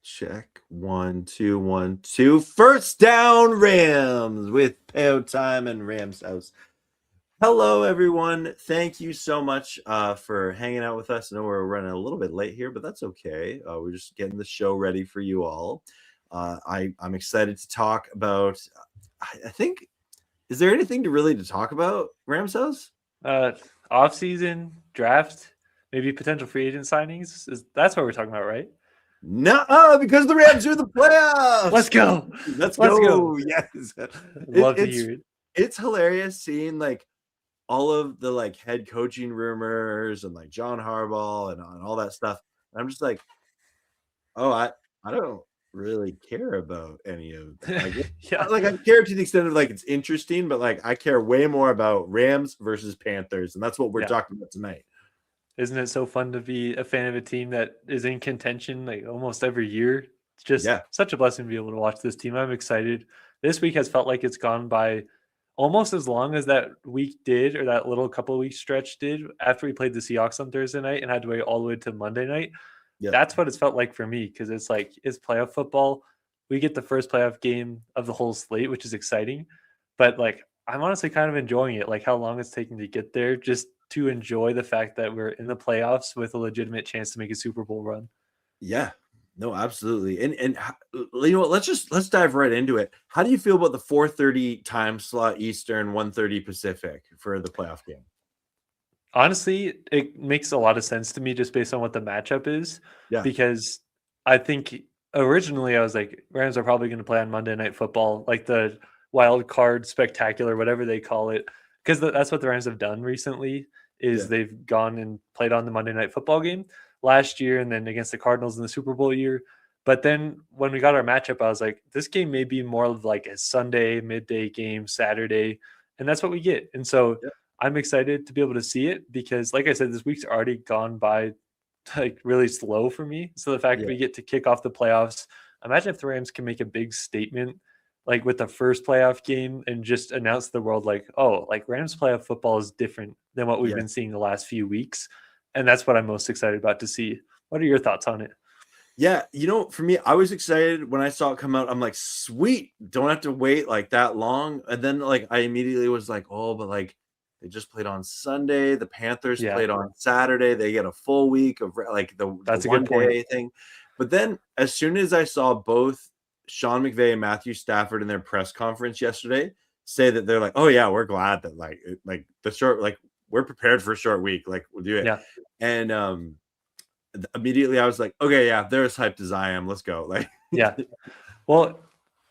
Check. 1, 2, 1, 2. First down, Rams with Payo Time and Rams House. Hello, everyone. Thank you so much for hanging out with us. I know we're running a little bit late here, but that's okay. We're just getting the show ready for you all. I'm excited to talk about. I think, is there anything to talk about, Rams House? Off-season draft, maybe potential free agent signings. That's what we're talking about, right? No, because the Rams are the playoffs. Let's go. Let's go. Yes. Love to hear it. It's hilarious seeing all of the head coaching rumors and John Harbaugh and all that stuff. And I'm just like, oh, I don't really care about any of that. I care to the extent of it's interesting, but I care way more about Rams versus Panthers, and that's what we're talking about tonight. Isn't it so fun to be a fan of a team that is in contention almost every year? It's just such a blessing to be able to watch this team. I'm excited. This week has felt like it's gone by almost as long as that week did, or that little couple of weeks stretch did after we played the Seahawks on Thursday night and had to wait all the way to Monday night. Yeah. That's what it's felt like for me, because it's it's playoff football. We get the first playoff game of the whole slate, which is exciting. But I'm honestly kind of enjoying it, how long it's taking to get there, just to enjoy the fact that we're in the playoffs with a legitimate chance to make a Super Bowl run. Yeah, no, absolutely. And you know what, let's dive right into it. How do you feel about the 4:30 time slot Eastern, 1:30 Pacific for the playoff game? Honestly, it makes a lot of sense to me just based on what the matchup is. Yeah. Because I think originally I was like, Rams are probably going to play on Monday Night Football, the wild card spectacular, whatever they call it. Because that's what the Rams have done recently, is they've gone and played on the Monday Night Football game last year and then against the Cardinals in the Super Bowl year. But then when we got our matchup, I was like, this game may be more of a Sunday midday game, Saturday, and that's what we get. And so I'm excited to be able to see it because, like I said, this week's already gone by really slow for me. So the fact that we get to kick off the playoffs, imagine if the Rams can make a big statement with the first playoff game and just announce to the world Rams playoff football is different than what we've been seeing the last few weeks. And that's what I'm most excited about to see. What are your thoughts on it? Yeah, for me, I was excited when I saw it come out. I'm like, sweet, don't have to wait that long. And then I immediately was like, oh, but they just played on Sunday. The Panthers played on Saturday. They get a full week of that's the a good point. Day thing. But then as soon as I saw both Sean McVay and Matthew Stafford in their press conference yesterday say that they're oh yeah, we're glad that the short we're prepared for a short week, we'll do it. Yeah. And immediately I was like, okay, yeah, they're as hyped as I am. Let's go. Yeah. Well,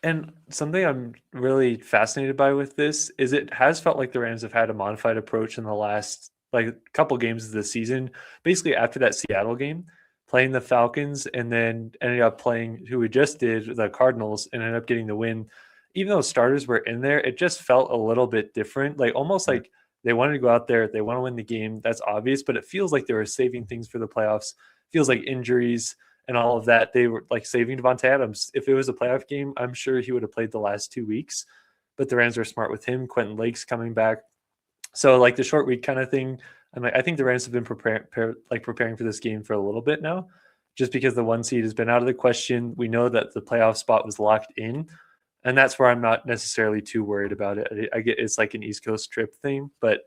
and something I'm really fascinated by with this is it has felt like the Rams have had a modified approach in the last couple games of the season. Basically after that Seattle game, playing the Falcons and then ended up playing who we just did, the Cardinals, and ended up getting the win. Even though starters were in there, it just felt a little bit different. Almost they wanted to go out there, they want to win the game. That's obvious, but it feels like they were saving things for the playoffs. Feels like injuries and all of that. They were saving Devontae Adams. If it was a playoff game, I'm sure he would have played the last 2 weeks. But the Rams are smart with him. Quentin Lake's coming back. So the short week kind of thing. I think the Rams have been preparing for this game for a little bit now, just because the 1 seed has been out of the question. We know that the playoff spot was locked in, and that's where I'm not necessarily too worried about it. I get it's an East Coast trip thing, but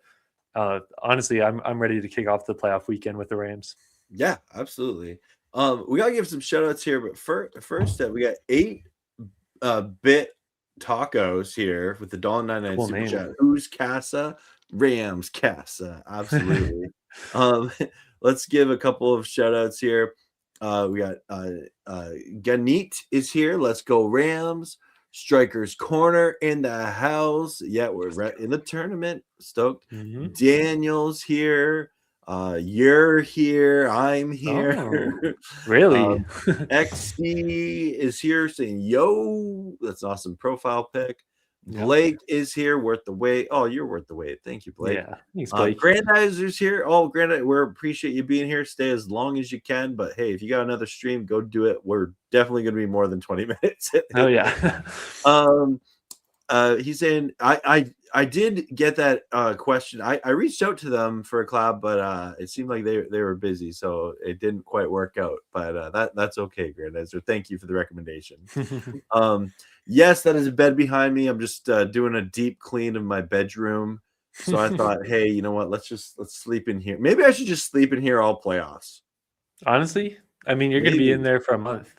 honestly, I'm ready to kick off the playoff weekend with the Rams. Yeah, absolutely. We gotta give some shout outs here, but first we got 8-bit tacos here with the $1.99 cool super name. chat. Who's Casa? Rams Casa. Absolutely. Let's give a couple of shout outs here. We got Ganit is here. Let's go Rams. Strikers Corner in the house. Yeah, we're right in the tournament. Stoked. Mm-hmm. Daniel's here. You're here. I'm here. Oh, really? XC is here saying, yo, that's an awesome profile pic. Blake is here, worth the wait. Oh, you're worth the wait. Thank you, Blake. Yeah, thanks, Blake. Grandizer's here. Oh, Grandizer, we appreciate you being here. Stay as long as you can. But hey, if you got another stream, go do it. We're definitely going to be more than 20 minutes. Oh, yeah. He's saying I did get that question. I reached out to them for a collab, but it seemed like they were busy, so it didn't quite work out. But that's okay, Grandizer. Thank you for the recommendation. Yes, that is a bed behind me. I'm just doing a deep clean of my bedroom. So I thought, hey, you know what? Let's sleep in here. Maybe I should just sleep in here all playoffs. Honestly, I mean, you're going to be in there for a month.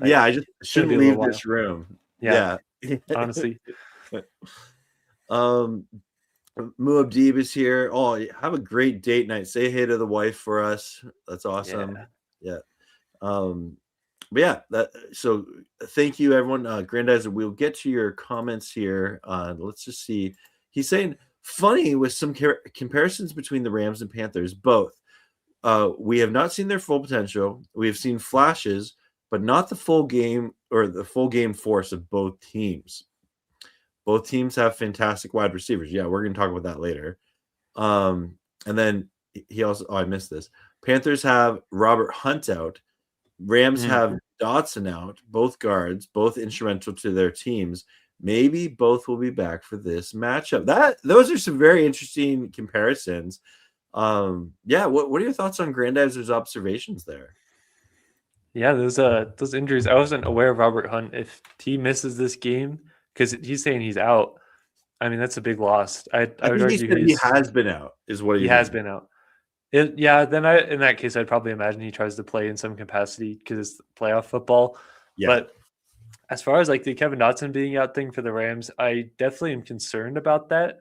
Yeah, I just shouldn't leave this room. Yeah. Honestly. Muabdeeb is here. Oh, have a great date night. Say hey to the wife for us. That's awesome. Yeah. But yeah, so thank you everyone. Grandizer, we'll get to your comments here. Let's just see. He's saying funny with some comparisons between the Rams and Panthers. Both. We have not seen their full potential. We have seen flashes, but not the full game or the full game force of both teams. Both teams have fantastic wide receivers. Yeah, we're going to talk about that later. And then he also, I missed this. Panthers have Robert Hunt out. Rams have Dotson out, both guards, both instrumental to their teams. Maybe both will be back for this matchup. Those are some very interesting comparisons. Yeah, what are your thoughts on Grandizer's observations there? Yeah, those injuries. I wasn't aware of Robert Hunt. If he misses this game, because he's saying he's out, I mean that's a big loss. I would argue he has been out. Is what he has been out. Yeah, then in that case, I'd probably imagine he tries to play in some capacity because it's playoff football. Yeah. But as far as like the Kevin Dotson being out thing for the Rams, I definitely am concerned about that.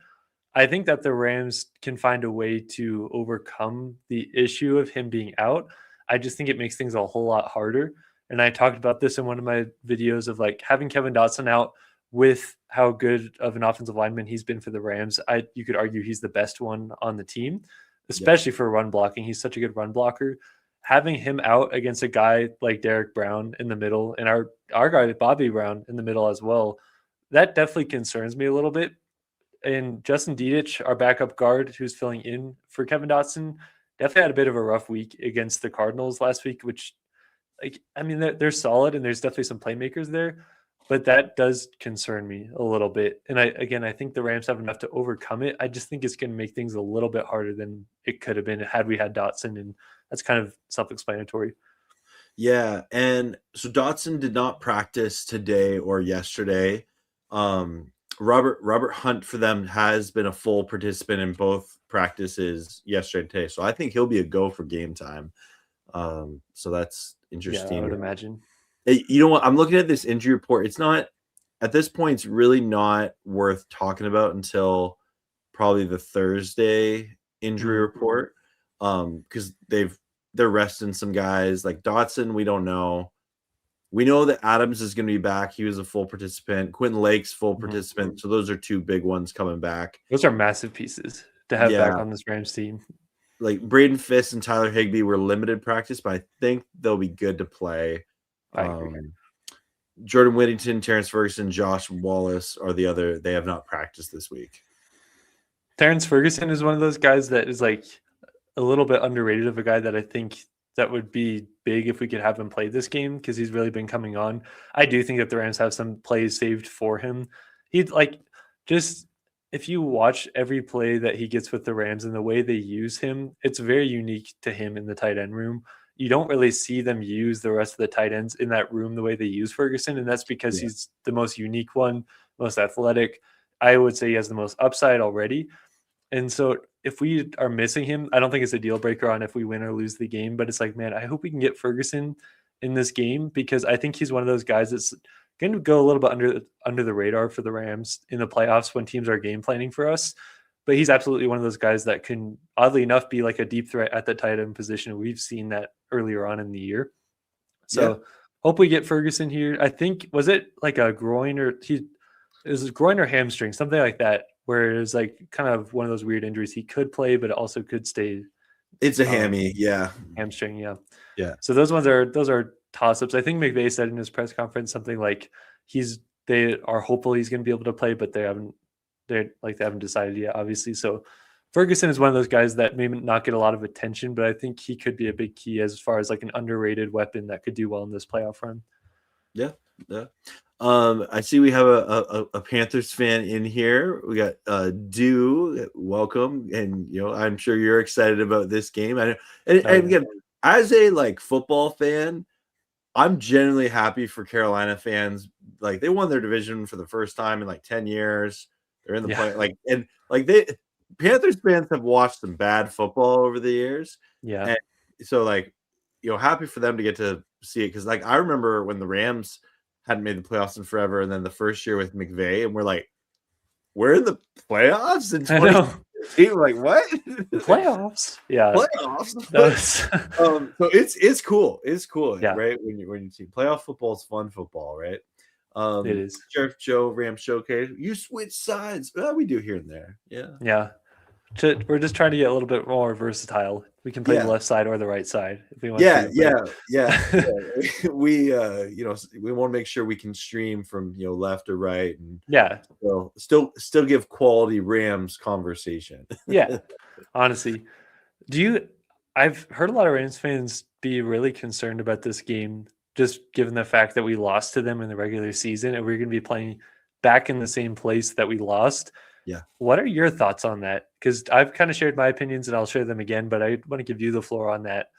I think that the Rams can find a way to overcome the issue of him being out. I just think it makes things a whole lot harder. And I talked about this in one of my videos of like having Kevin Dotson out with how good of an offensive lineman he's been for the Rams. You could argue he's the best one on the team, especially for run blocking. He's such a good run blocker. Having him out against a guy like Derek Brown in the middle and our guy Bobby Brown in the middle as well, that definitely concerns me a little bit. And Justin Dedich, our backup guard, who's filling in for Kevin Dotson, definitely had a bit of a rough week against the Cardinals last week, which, like, I mean, they're solid and there's definitely some playmakers there, but that does concern me a little bit. And I think the Rams have enough to overcome it. I just think it's going to make things a little bit harder than it could have been had we had Dotson, and that's kind of self-explanatory. Yeah, and so Dotson did not practice today or yesterday. Robert Hunt for them has been a full participant in both practices yesterday and today, so I think he'll be a go for game time. So that's interesting. Yeah, I would imagine. You know what? I'm looking at this injury report. It's not at this point. It's really not worth talking about until probably the Thursday injury report, because they're resting some guys like Dotson. We don't know. We know that Adams is going to be back. He was a full participant. Quentin Lake's full participant. So those are two big ones coming back. Those are massive pieces to have back on this Rams team. Like Braden Fisk and Tyler Higbee were limited practice, but I think they'll be good to play. Jordan Whittington, Terrence Ferguson, Josh Wallace are the other. They have not practiced this week. Terrence Ferguson is one of those guys that is like a little bit underrated of a guy that I think that would be big if we could have him play this game because he's really been coming on. I do think that the Rams have some plays saved for him. He'd like just if you watch every play that he gets with the Rams and the way they use him, it's very unique to him in the tight end room. You don't really see them use the rest of the tight ends in that room the way they use Ferguson, and that's because he's the most unique one, most athletic. I would say he has the most upside already. And so if we are missing him, I don't think it's a deal breaker on if we win or lose the game, but it's like, man, I hope we can get Ferguson in this game because I think he's one of those guys that's going to go a little bit under the radar for the Rams in the playoffs when teams are game planning for us. But he's absolutely one of those guys that can, oddly enough, be like a deep threat at the tight end position. We've seen that earlier on in the year. So hope we get Ferguson here. I think, was it like a groin or groin or hamstring, something like that, where it was like kind of one of those weird injuries. He could play, but it also could stay. It's a hammy, hamstring, yeah. So those are toss-ups. I think McVay said in his press conference something like they are hopeful he's going to be able to play, but they haven't decided yet, obviously. So Ferguson is one of those guys that may not get a lot of attention, but I think he could be a big key as far as like an underrated weapon that could do well in this playoff run. Yeah. Yeah. I see we have a Panthers fan in here. We got Dew. Welcome, and I'm sure you're excited about this game. And again, as a like football fan, I'm genuinely happy for Carolina fans. Like they won their division for the first time in like 10 years. They're in the play, Panthers fans have watched some bad football over the years. Yeah. And so like, happy for them to get to see it. Cause like I remember when the Rams hadn't made the playoffs in forever, and then the first year with McVay, and we're like, we're in the playoffs in 2018. Like what? Playoffs? Yeah. Playoffs. So it's cool. It's cool, Yeah. right? When you see playoff football is fun football, right? It is. Sheriff Joe Ram Showcase. You switch sides. We do here and there. Yeah. Yeah. We're just trying to get a little bit more versatile. We can play the left side or the right side if we want to. Yeah. We we want to make sure we can stream from left or right, and still give quality Rams conversation. Yeah. Honestly. I've heard a lot of Rams fans be really concerned about this game, just given the fact that we lost to them in the regular season and we're going to be playing back in the same place that we lost. Yeah. What are your thoughts on that? Because I've kind of shared my opinions and I'll share them again, but I want to give you the floor on that.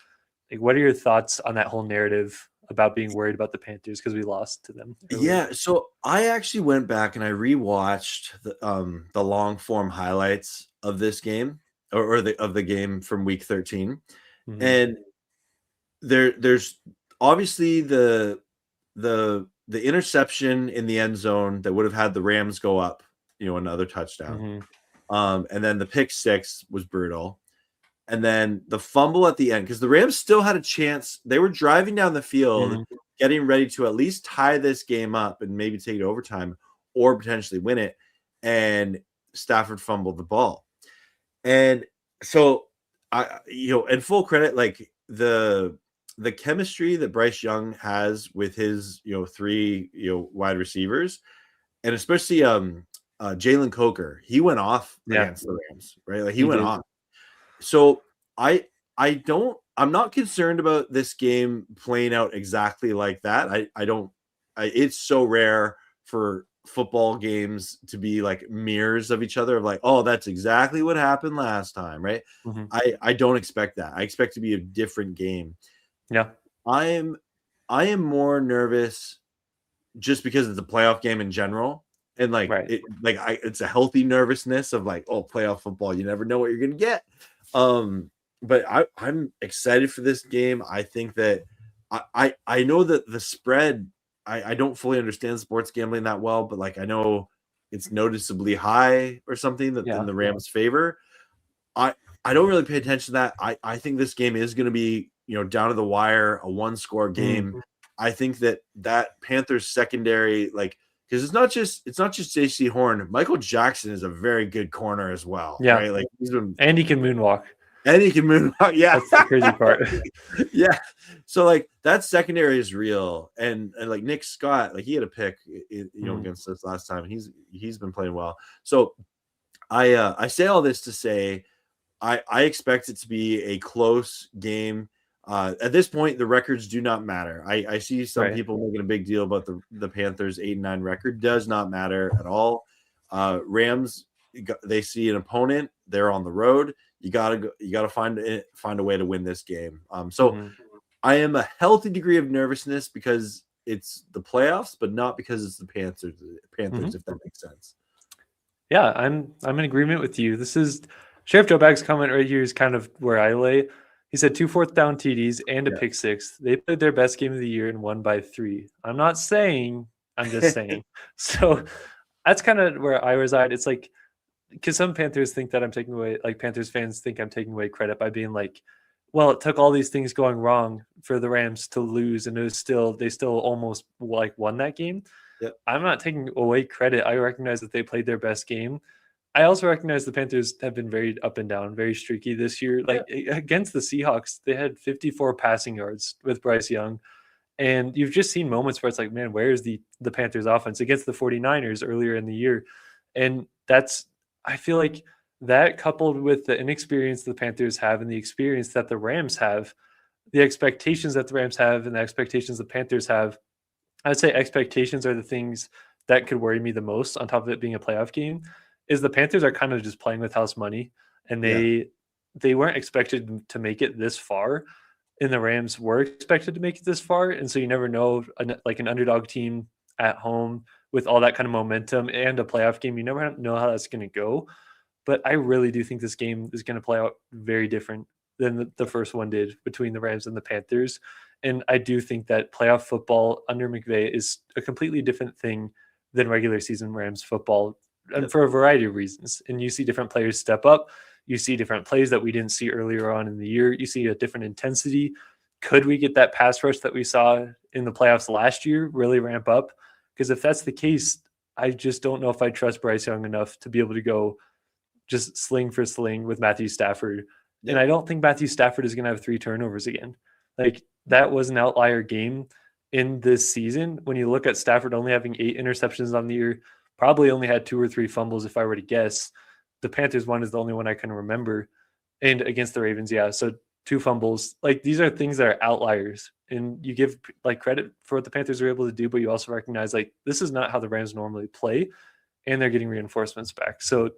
Like, what are your thoughts on that whole narrative about being worried about the Panthers because we lost to them earlier? Yeah, so I actually went back and I rewatched the long form highlights of this game or the game from week 13. Mm-hmm. And there's obviously the interception in the end zone that would have had the Rams go up, another touchdown. Mm-hmm. And then the pick six was brutal. And then the fumble at the end, because the Rams still had a chance. They were driving down the field, getting ready to at least tie this game up and maybe take it overtime or potentially win it. And Stafford fumbled the ball. And so and full credit, like the chemistry that Bryce Young has with his, three, wide receivers, and especially Jalen Coker, he went off against the Rams, right? Like he went off. So I'm not concerned about this game playing out exactly like that. It's so rare for football games to be like mirrors of each other, of like, oh, that's exactly what happened last time, right? Mm-hmm. I don't expect that. I expect to be a different game. Yeah. I am more nervous just because it's a playoff game in general. And like, it's a healthy nervousness of like, oh, playoff football, you never know what you're going to get. But I'm excited for this game. I think that I know that the spread, I don't fully understand sports gambling that well, but like, I know it's noticeably high or something that in the Rams' favor. I don't really pay attention to that. I think this game is going to be, down to the wire, a one-score game. Mm-hmm. I think that Panthers secondary, like, because it's not just J.C. Horn. Michael Jackson is a very good corner as well. Yeah, right? Like and he can moonwalk. Yeah, that's the crazy part. Yeah, so like that secondary is real, and like Nick Scott, like he had a pick, against us last time. He's been playing well. So I say all this to say I expect it to be a close game. At this point, the records do not matter. I see some people making a big deal about the Panthers 8-9 record. Does not matter at all. Rams, they see an opponent. They're on the road. You gotta find a way to win this game. I am a healthy degree of nervousness because it's the playoffs, but not because it's the Panthers. If that makes sense. Yeah, I'm in agreement with you. This is Sheriff Joe Bag's comment right here is kind of where I lay. He said 2 fourth down TDs and a pick six. They played their best game of the year and won by 3. I'm not saying, I'm just saying. So that's kind of where I reside. It's like, because some Panthers think that I'm taking away, like Panthers fans think I'm taking away credit by being like, well, it took all these things going wrong for the Rams to lose, and they still almost like won that game. Yep. I'm not taking away credit. I recognize that they played their best game. I also recognize the Panthers have been very up and down, very streaky this year. Like against the Seahawks, they had 54 passing yards with Bryce Young. And you've just seen moments where it's like, man, where's the Panthers offense against the 49ers earlier in the year? And I feel like that coupled with the inexperience the Panthers have and the experience that the Rams have, the expectations that the Rams have and the expectations the Panthers have, I'd say expectations are the things that could worry me the most, on top of it being a playoff game, is the Panthers are kind of just playing with house money, and Yeah. they weren't expected to make it this far, and the Rams were expected to make it this far, and so you never know, like an underdog team at home with all that kind of momentum and a playoff game, you never know how that's going to go. But I really do think this game is going to play out very different than the first one did between the Rams and the Panthers. And I do think that playoff football under McVay is a completely different thing than regular season Rams football, and for a variety of reasons. And you see different players step up. You see different plays that we didn't see earlier on in the year. You see a different intensity. Could we get that pass rush that we saw in the playoffs last year really ramp up? Because if that's the case, I just don't know if I trust Bryce Young enough to be able to go just sling for sling with Matthew Stafford. Yeah. And I don't think Matthew Stafford is going to have 3 turnovers again. Like, that was an outlier game in this season. When you look at Stafford only having 8 interceptions on the year, probably only had 2 or 3 fumbles if I were to guess. The Panthers one is the only one I can remember. And against the Ravens, yeah. So 2 fumbles. Like, these are things that are outliers. And you give like credit for what the Panthers are able to do, but you also recognize like this is not how the Rams normally play, and they're getting reinforcements back. So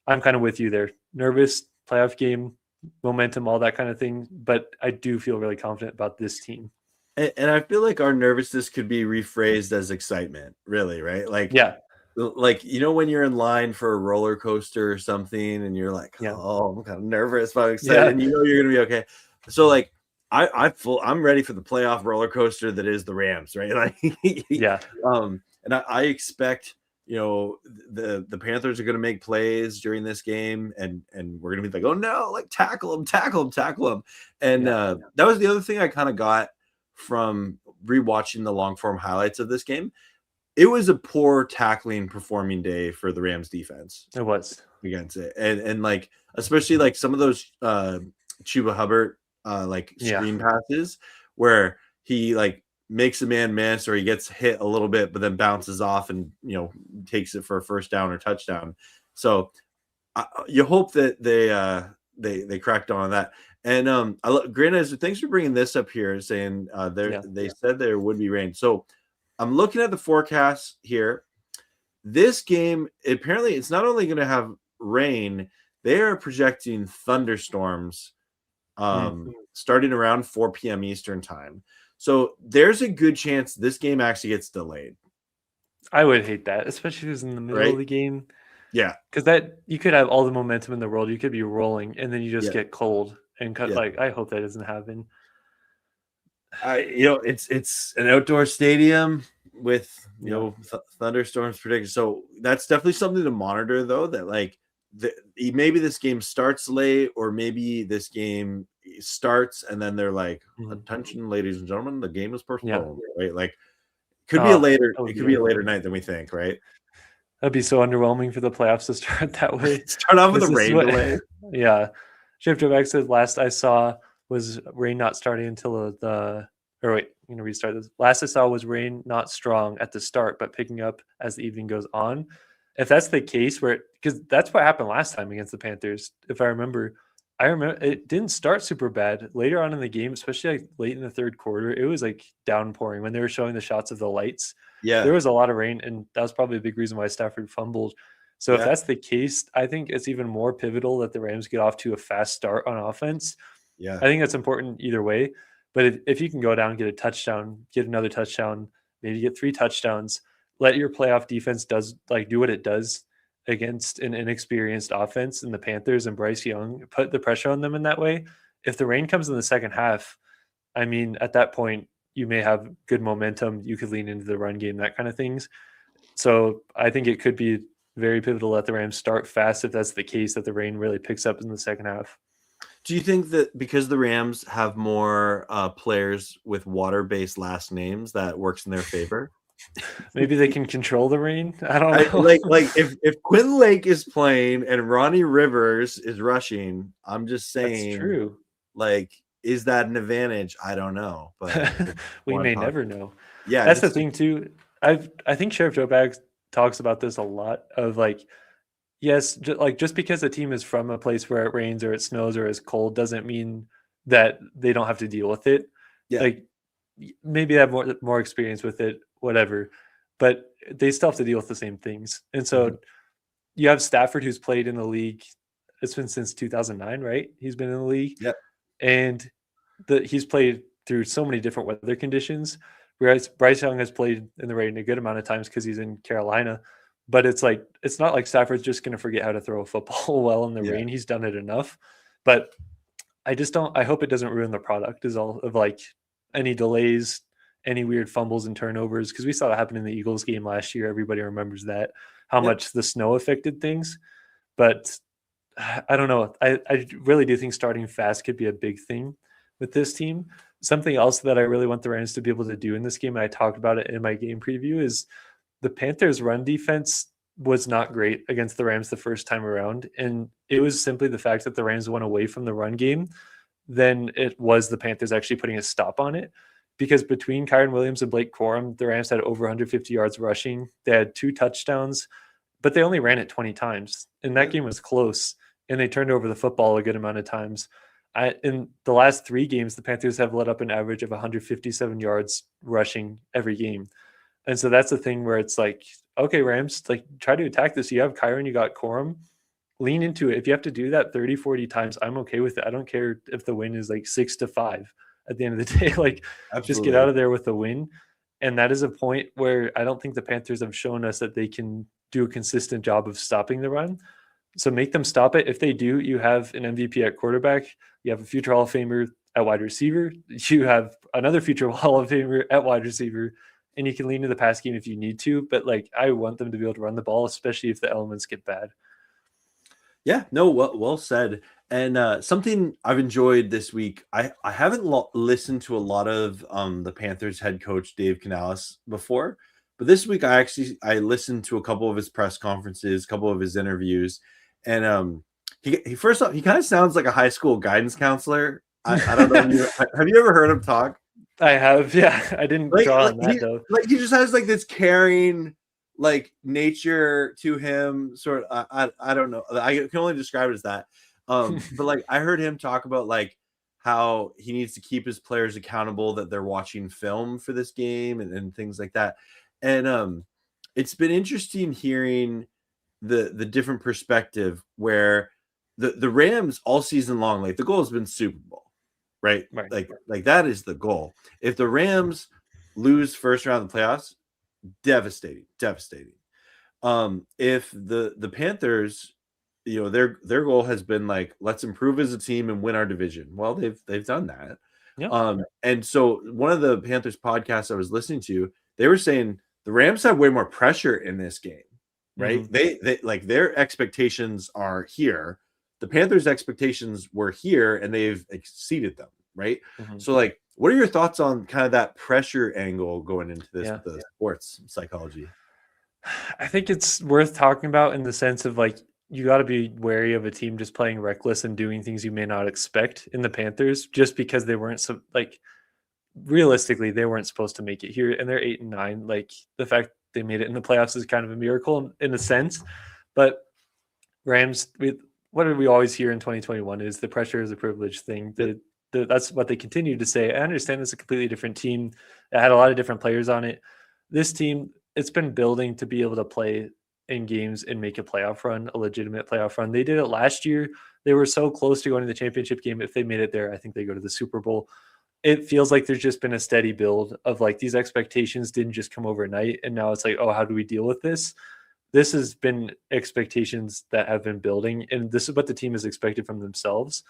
I'm kind of with you there. Nervous, playoff game, momentum, all that kind of thing. But I do feel really confident about this team. And I feel like our nervousness could be rephrased as excitement, really, right? Like, Yeah. Like, when you're in line for a roller coaster or something and you're like, Yeah. oh, I'm kind of nervous, but I'm excited, Yeah. and you're going to be okay. So like, I'm ready for the playoff roller coaster that is the Rams, right? Like, Yeah. And I expect, the Panthers are going to make plays during this game, and we're going to be like, oh no, like tackle them. And that was the other thing I kind of got from rewatching the long form highlights of this game. It was a poor tackling performing day for the Rams defense. It was against it. And like, especially like some of those Chuba Hubbard screen passes where he like makes a man miss or he gets hit a little bit, but then bounces off and, takes it for a first down or touchdown. So you hope that they cracked on that. And Granted, thanks for bringing this up here, saying they said there would be rain. So I'm looking at the forecast here. This game, apparently, it's not only going to have rain, they are projecting thunderstorms starting around 4 p.m. Eastern time. So there's a good chance this game actually gets delayed. I would hate that, especially if it was in the middle of the game. Yeah. Because that you could have all the momentum in the world. You could be rolling, and then you just get cold and cut. Like, I hope that doesn't happen. It's an outdoor stadium with thunderstorms predicted, so that's definitely something to monitor, though, that like maybe this game starts late, or maybe this game starts and then they're like, attention ladies and gentlemen, the game is postponed, right? Like, it could be a later night than we think, right? That'd be so underwhelming for the playoffs to start that way. Start off with a rain delay. Yeah. Shifterback said last I saw was rain not starting until restart this. Last I saw was rain not strong at the start, but picking up as the evening goes on. If that's the case, because that's what happened last time against the Panthers, if I remember it didn't start super bad. Later on in the game, especially like late in the third quarter, it was like downpouring when they were showing the shots of the lights. Yeah, there was a lot of rain, and that was probably a big reason why Stafford fumbled. So if that's the case, I think it's even more pivotal that the Rams get off to a fast start on offense. Yeah, I think that's important either way. But if you can go down, get a touchdown, get another touchdown, maybe get 3 touchdowns, let your playoff defense do what it does against an inexperienced offense in the Panthers and Bryce Young, put the pressure on them in that way. If the rain comes in the second half, I mean, at that point, you may have good momentum. You could lean into the run game, that kind of things. So I think it could be very pivotal that the Rams start fast if that's the case, that the rain really picks up in the second half. Do you think that because the Rams have more players with water-based last names, that works in their favor? Maybe they can control the rain. I don't know. Like if Quinn Lake is playing and Ronnie Rivers is rushing, I'm just saying. That's true. Like, is that an advantage? I don't know, but we may never know. Yeah, that's the thing too. I think Sheriff Joe Bags talks about this a lot. Of like, yes, just because a team is from a place where it rains or it snows or is cold doesn't mean that they don't have to deal with it. Yeah. Like, maybe they have more experience with it, whatever, but they still have to deal with the same things. And so you have Stafford, who's played in the league. It's been since 2009, right? He's been in the league, Yep. and he's played through so many different weather conditions. Whereas Bryce Young has played in the rain a good amount of times because he's in Carolina. But it's not like Stafford's just going to forget how to throw a football well in the rain. He's done it enough. But I just don't. I hope it doesn't ruin the product. Is all of like any delays, any weird fumbles and turnovers, because we saw that happen in the Eagles game last year. Everybody remembers that, how much the snow affected things. But I don't know. I really do think starting fast could be a big thing with this team. Something else that I really want the Rams to be able to do in this game, and I talked about it in my game preview, is the Panthers' run defense was not great against the Rams the first time around. And it was simply the fact that the Rams went away from the run game than it was the Panthers actually putting a stop on it. Because between Kyren Williams and Blake Corum, the Rams had over 150 yards rushing. They had 2 touchdowns, but they only ran it 20 times. And that game was close. And they turned over the football a good amount of times. In the last 3 games, the Panthers have let up an average of 157 yards rushing every game. And so that's the thing where it's like, okay, Rams, like try to attack this. You have Kyren, you got Corum, lean into it. If you have to do that 30, 40 times, I'm okay with it. I don't care if the win is like 6-5 at the end of the day. Like, just get out of there with the win. And that is a point where I don't think the Panthers have shown us that they can do a consistent job of stopping the run. So make them stop it. If they do, you have an MVP at quarterback. You have a future Hall of Famer at wide receiver. You have another future Hall of Famer at wide receiver. And you can lean to the pass game if you need to. But, like, I want them to be able to run the ball, especially if the elements get bad. Yeah, no, well said. And something I've enjoyed this week, I haven't listened to a lot of the Panthers head coach Dave Canales before, but this week I listened to a couple of his press conferences, a couple of his interviews, and he first off, he kind of sounds like a high school guidance counselor. I don't know. Have you ever heard him talk? I have, yeah. I didn't draw on that though. Like he just has like this caring, like nature to him. Sort of, I don't know. I can only describe it as that. But like I heard him talk about like how he needs to keep his players accountable, that they're watching film for this game and things like that. And it's been interesting hearing the different perspective where the Rams all season long, like the goal has been Super Bowl. Right. Like that is the goal. If the Rams lose first round of the playoffs, devastating. If the Panthers, you know, their goal has been like, let's improve as a team and win our division. Well, they've done that. Yep. And so one of the Panthers podcasts I was listening to, they were saying the Rams have way more pressure in this game, right? Mm-hmm. They like their expectations are here. The Panthers' expectations were here and they've exceeded them, right? Mm-hmm. So, like, what are your thoughts on kind of that pressure angle going into this, the sports psychology? I think it's worth talking about in the sense of, like, you got to be wary of a team just playing reckless and doing things you may not expect in the Panthers just because they weren't, realistically, they weren't supposed to make it here. And they're 8-9. Like, the fact they made it in the playoffs is kind of a miracle in a sense. But Rams, what did we always hear in 2021 is the pressure is a privilege thing. That's what they continue to say. I understand it's a completely different team. It had a lot of different players on it. This team, it's been building to be able to play in games and make a playoff run, a legitimate playoff run. They did it last year. They were so close to going to the championship game. If they made it there, I think they go to the Super Bowl. It feels like there's just been a steady build of like these expectations didn't just come overnight. And now it's like, oh, how do we deal with this? This has been expectations that have been building, and this is what the team has expected from themselves.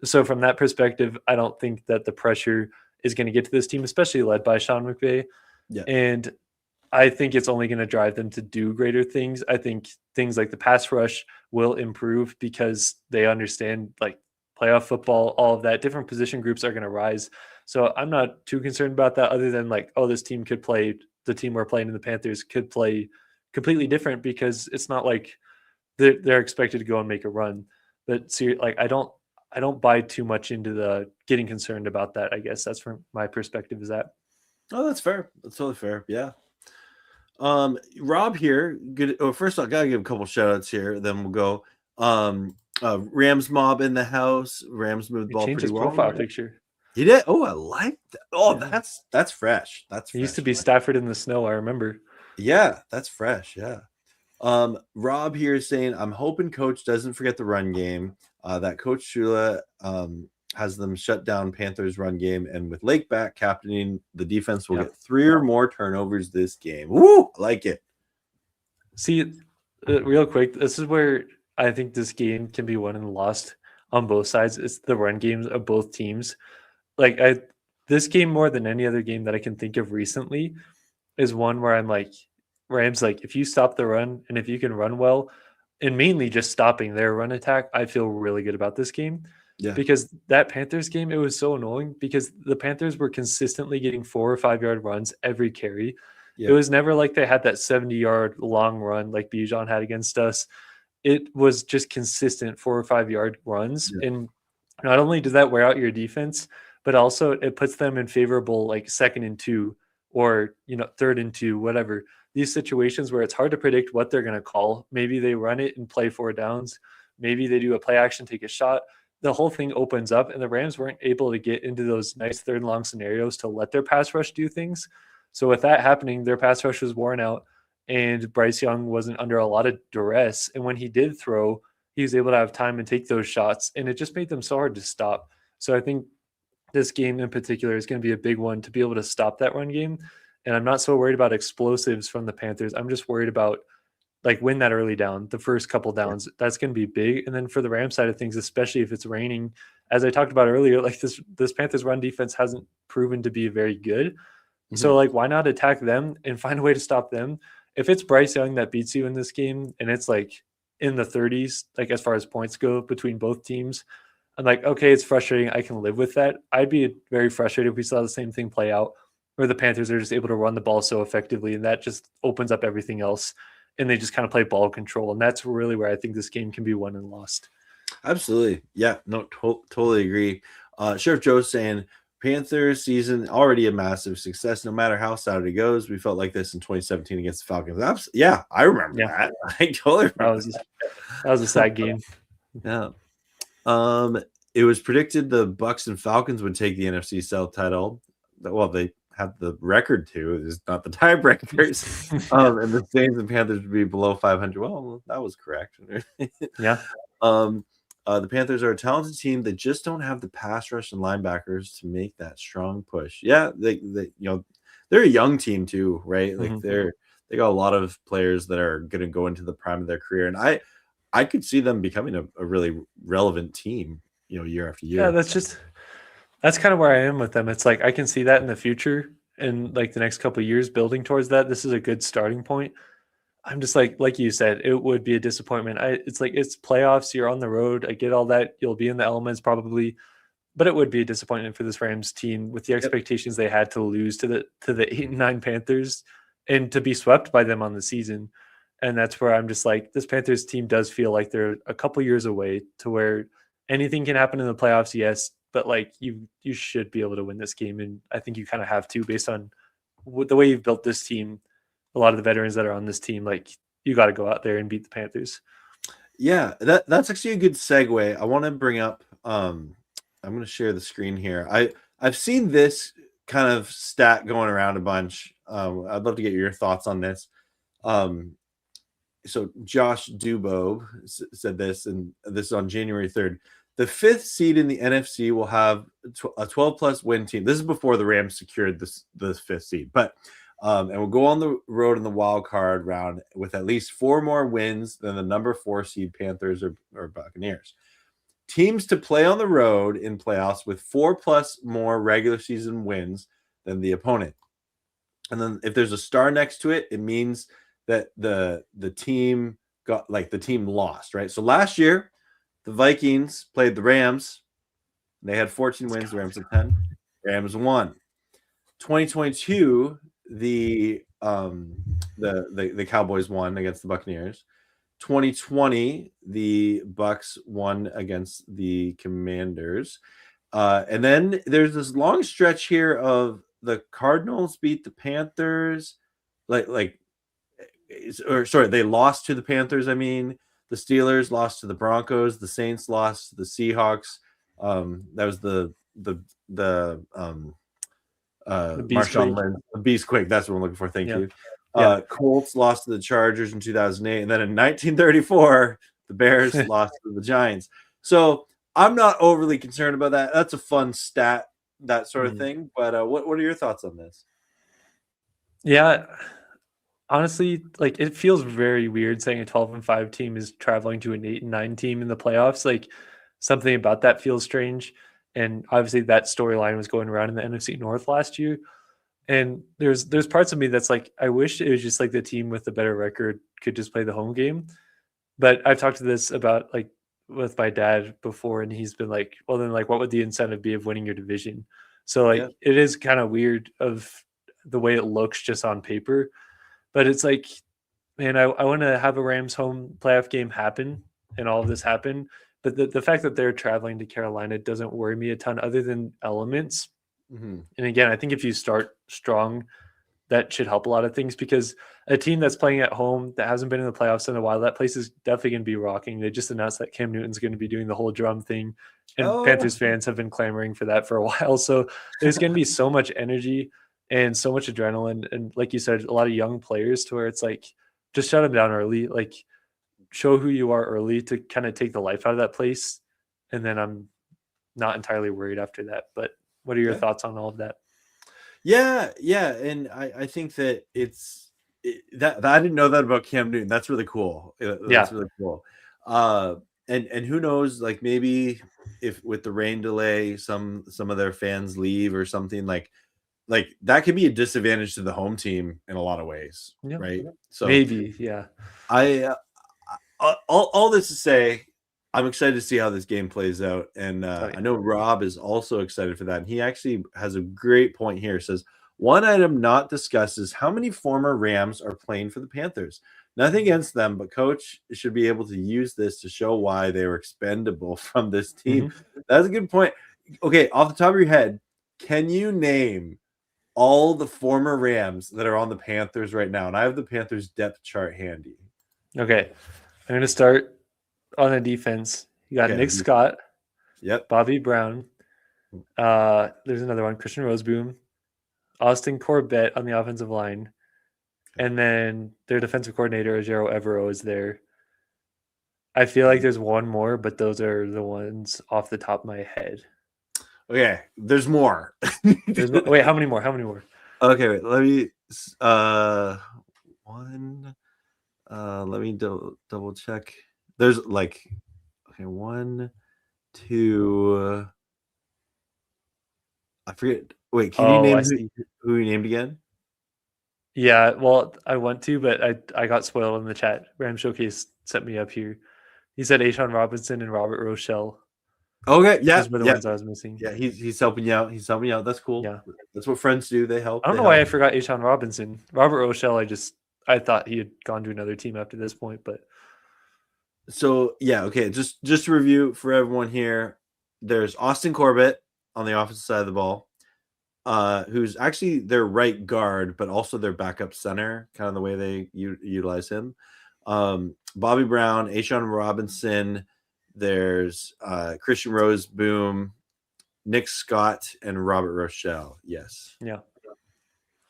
So from that perspective, I don't think that the pressure is going to get to this team, especially led by Sean McVay. Yeah. And I think it's only going to drive them to do greater things. I think things like the pass rush will improve because they understand like playoff football, all of that. Different position groups are going to rise. So I'm not too concerned about that other than like, oh, this team could play, the team we're playing in the Panthers could play completely different because it's not like they're expected to go and make a run. But like I don't buy too much into the getting concerned about that. I guess that's from my perspective is that. Oh, that's fair. That's totally fair. Yeah. Rob here. Good. Oh, first I gotta give a couple shout outs here. Then we'll go. Rams mob in the house. Rams moved the ball pretty well. His profile picture. He did. Oh, I like that. Oh, Yeah. that's fresh. That's It used to fresh. be Stafford in the snow, I remember. Yeah, that's fresh. Yeah. Rob here is saying, I'm hoping coach doesn't forget the run game. That Coach Shula has them shut down Panthers run game, and with Lake back captaining, the defense will Yeah. get 3 or more turnovers this game. Woo! I like it. See, real quick, this is where I think this game can be won and lost on both sides. It's the run games of both teams. Like this game more than any other game that I can think of recently is one where I'm like, Rams, like if you stop the run and if you can run well, and mainly just stopping their run attack, I feel really good about this game. Yeah. Because that Panthers game, it was so annoying because the Panthers were consistently getting 4 or 5 yard runs every carry. It Yeah. was never like they had that 70-yard long run like Bijan had against us. It was just consistent 4 or 5 yard runs. Yeah. And not only does that wear out your defense, but also it puts them in favorable like 2nd and 2 or 3rd and 2, whatever. These situations where it's hard to predict what they're going to call. Maybe they run it and play 4 downs. Maybe they do a play action, take a shot. The whole thing opens up, and the Rams weren't able to get into those nice 3rd and long scenarios to let their pass rush do things. So with that happening, their pass rush was worn out, and Bryce Young wasn't under a lot of duress. And when he did throw, he was able to have time and take those shots, and it just made them so hard to stop. So I think this game in particular is going to be a big one to be able to stop that run game. And I'm not so worried about explosives from the Panthers. I'm just worried about like win that early down, the first couple downs. That's going to be big. And then for the Ram side of things, especially if it's raining, as I talked about earlier, like this Panthers run defense hasn't proven to be very good. So like why not attack them and find a way to stop them? If it's Bryce Young that beats you in this game and it's like in the 30s, like as far as points go between both teams, I'm like, okay, it's frustrating. I can live with that. I'd be very frustrated if we saw the same thing play out where the Panthers are just able to run the ball so effectively, and that just opens up everything else, and they just kind of play ball control. And that's really where I think this game can be won and lost. Absolutely. Yeah, no, totally agree. Sheriff Joe's saying, Panthers season already a massive success. No matter how sad it goes, we felt like this in 2017 against the Falcons. Yeah, I remember that. I totally remember that was a sad game. Yeah. It was predicted the Bucks and Falcons would take the NFC South title. Well, they had the record to. It's not the tiebreakers. And the Saints and Panthers would be below 500. Well, that was correct. Yeah. The Panthers are a talented team. They just don't have the pass rush and linebackers to make that strong push. Yeah, they they're a young team too, right? Like they got a lot of players that are going to go into the prime of their career, and I could see them becoming a really relevant team, year after year. Yeah, that's kind of where I am with them. It's like I can see that in the future and like the next couple of years building towards that. This is a good starting point. I'm just like you said, it would be a disappointment. It's like it's playoffs. You're on the road. I get all that. You'll be in the elements probably, but it would be a disappointment for this Rams team with the expectations they had to lose to the 8-9 Panthers and to be swept by them on the season. And that's where I'm just like, this Panthers team does feel like they're a couple years away to where anything can happen in the playoffs. Yes, but like you should be able to win this game, and I think you kind of have to based on the way you've built this team. A lot of the veterans that are on this team, like you got to go out there and beat the Panthers. Yeah, that's actually a good segue. I want to bring up. I'm going to share the screen here. I've seen this kind of stat going around a bunch. I'd love to get your thoughts on this. So Josh Dubow said this, and this is on January 3rd. The 5th seed in the NFC will have a 12-plus win team. This is before the Rams secured the 5th seed, but. And we'll go on the road in the wild card round with at least 4 more wins than the number 4 seed Panthers or Buccaneers. Teams to play on the road in playoffs with 4+ more regular season wins than the opponent. And then if there's a star next to it, it means that the team the team lost, right? So last year, the Vikings played the Rams. They had 14 wins. The Rams had 10. Rams won. 2022. The Cowboys won against the Buccaneers. 2020, the Bucks won against the Commanders. And then there's this long stretch here of the Cardinals beat the Panthers. They lost to the Panthers. I mean, the Steelers lost to the Broncos. The Saints lost to the Seahawks. That was the Beastquake. Marshawn Lynch, the Beastquake. That's what I'm looking for. Thank Yeah. you. Yeah. Colts lost to the Chargers in 2008, and then in 1934, the Bears lost to the Giants. So I'm not overly concerned about that. That's a fun stat, that sort of thing. But what are your thoughts on this? Yeah. Honestly, like it feels very weird saying a 12-5 team is traveling to an 8-9 team in the playoffs. Like something about that feels strange. And obviously that storyline was going around in the NFC North last year. And there's parts of me that's like, I wish it was just like the team with the better record could just play the home game. But I've talked to this about like with my dad before, and he's been like, well, then like what would the incentive be of winning your division? So like it is kind of weird of the way it looks just on paper. But it's like, man, I want to have a Rams home playoff game happen and all of this happen. But the fact that they're traveling to Carolina doesn't worry me a ton other than elements. Mm-hmm. And again, I think if you start strong, that should help a lot of things because a team that's playing at home that hasn't been in the playoffs in a while, that place is definitely going to be rocking. They just announced that Cam Newton's going to be doing the whole drum thing, and Panthers fans have been clamoring for that for a while. So there's going to be so much energy and so much adrenaline. And like you said, a lot of young players to where it's like, just shut them down early, like show who you are early to kind of take the life out of that place. And then I'm not entirely worried after that. But what are your thoughts on all of that? Yeah, and I think that that I didn't know that about Cam Newton. That's really cool. That's really cool. And who knows? Like maybe if with the rain delay, some of their fans leave or something like that could be a disadvantage to the home team in a lot of ways, right? So maybe, yeah. I all this to say, I'm excited to see how this game plays out. And I know Rob is also excited for that. And he actually has a great point here. It says, one item not discussed is how many former Rams are playing for the Panthers. Nothing against them, but coach should be able to use this to show why they were expendable from this team. That's a good point. Okay, off the top of your head, can you name all the former Rams that are on the Panthers right now? And I have the Panthers depth chart handy. Okay. I'm going to start on the defense. You got Nick Scott. Yep. Bobby Brown. There's another one, Christian Roseboom. Austin Corbett on the offensive line. And then their defensive coordinator, Ojero Evero, is there. I feel like there's one more, but those are the ones off the top of my head. Okay, there's more. Wait, how many more? Okay, wait, let me one. Let me double check. There's like, okay, 1, 2. I forget. Wait, can you name who you named again? Yeah, well, I want to, but I got spoiled in the chat. Ram Showcase sent me up here. He said Ashawn Robinson and Robert Rochelle. Okay, yeah, those were the ones I was missing. Yeah, he's helping you out. He's helping you out. That's cool. Yeah, that's what friends do. They help. I don't know why I forgot Ashawn Robinson. Robert Rochelle, I thought he had gone to another team after this point, but so yeah, okay. Just to review for everyone here, there's Austin Corbett on the offensive side of the ball, who's actually their right guard, but also their backup center, kind of the way they utilize him. Bobby Brown, Ashawn Robinson, there's Christian Roseboom, Nick Scott, and Robert Rochelle. Yes. Yeah.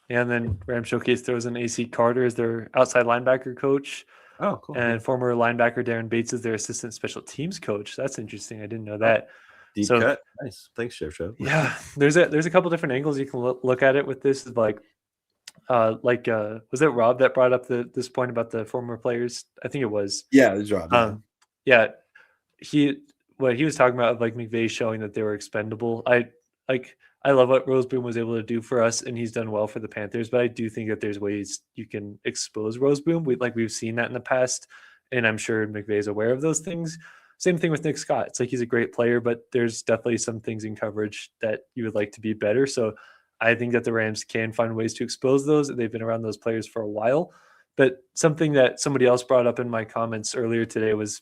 And then Ram Showcase throws in AC Carter as their outside linebacker coach. Oh, cool. And former linebacker Darren Bates is their assistant special teams coach. That's interesting. I didn't know that. Deep cut. Nice. Thanks, Chef Show. Yeah. There's a couple different angles you can look at it with this. Like was it Rob that brought up this point about the former players? I think it was. Yeah, it was Rob. Yeah. What he was talking about, like McVay showing that they were expendable. I love what Roseboom was able to do for us, and he's done well for the Panthers. But I do think that there's ways you can expose Roseboom. We've seen that in the past, and I'm sure McVay is aware of those things. Same thing with Nick Scott. It's like he's a great player, but there's definitely some things in coverage that you would like to be better. So I think that the Rams can find ways to expose those. They've been around those players for a while. But something that somebody else brought up in my comments earlier today was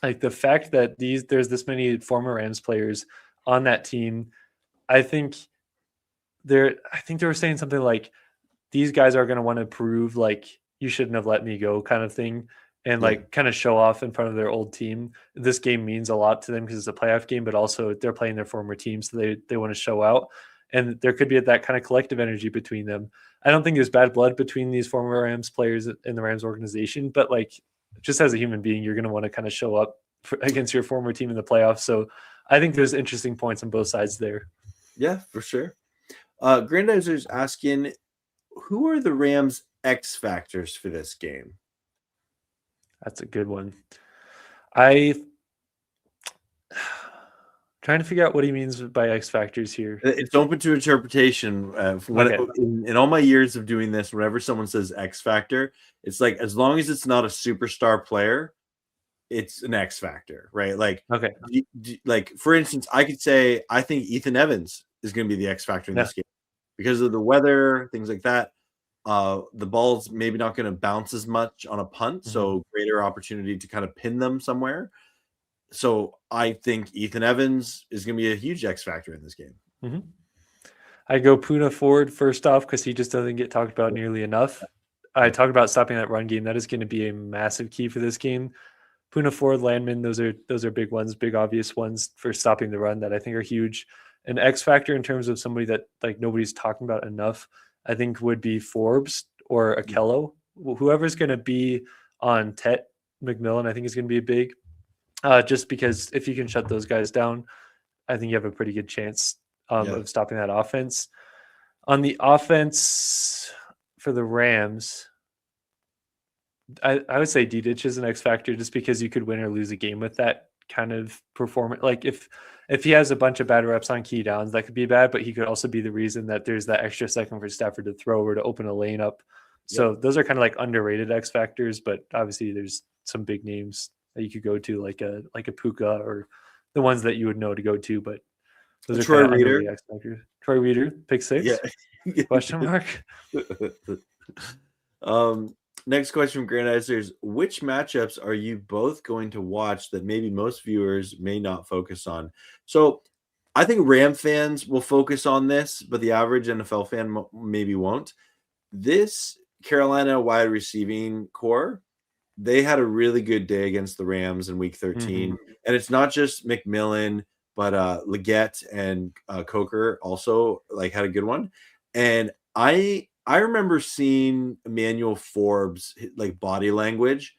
like the fact that there's this many former Rams players on that team. I think they were saying something like these guys are going to want to prove like you shouldn't have let me go kind of thing. and Yeah. like kind of show off in front of their old team. This game means a lot to them because it's a playoff game, but also they're playing their former team, so they want to show out. And there could be that kind of collective energy between them. I don't think there's bad blood between these former Rams players in the Rams organization, but like just as a human being, you're going to want to kind of show up against your former team in the playoffs. So I think there's interesting points on both sides there. Yeah, for sure. Grandizer's asking, who are the Rams' X factors for this game? That's a good one. I trying to figure out what he means by X factors here. It's open to interpretation. In all my years of doing this, whenever someone says X factor, it's like as long as it's not a superstar player, it's an X factor, right? Like, okay, like for instance, I could say I think Ethan Evans is going to be the X factor in this game because of the weather, things like that. The ball's maybe not going to bounce as much on a punt, so greater opportunity to kind of pin them somewhere. So I think Ethan Evans is going to be a huge X factor in this game. I go Poona Ford first off because he just doesn't get talked about nearly enough. I talked about stopping that run game. That is going to be a massive key for this game. Poona Ford, Landman, those are big ones, big obvious ones for stopping the run that I think are huge. An X factor in terms of somebody that like nobody's talking about enough, I think would be Forbes or Akello. Whoever's going to be on Tet McMillan, I think is going to be big. Just because if you can shut those guys down, I think you have a pretty good chance of stopping that offense. On the offense for the Rams, I would say D-Ditch is an X factor just because you could win or lose a game with that kind of performance. Like if he has a bunch of bad reps on key downs, that could be bad, but he could also be the reason that there's that extra second for Stafford to throw or to open a lane up. So those are kind of like underrated X factors, but obviously there's some big names that you could go to, like a Puka or the ones that you would know to go to, but those are Troy kind of Reader. underrated X factors. Troy Reader, pick six? Yeah. Question mark. Next question from Grandizer is, which matchups are you both going to watch that maybe most viewers may not focus on? So I think Ram fans will focus on this, but the average NFL fan maybe won't. This Carolina wide receiving core, they had a really good day against the Rams in week 13. And it's not just McMillan, but Leggett and Coker also like had a good one. And I remember seeing Emmanuel Forbes like body language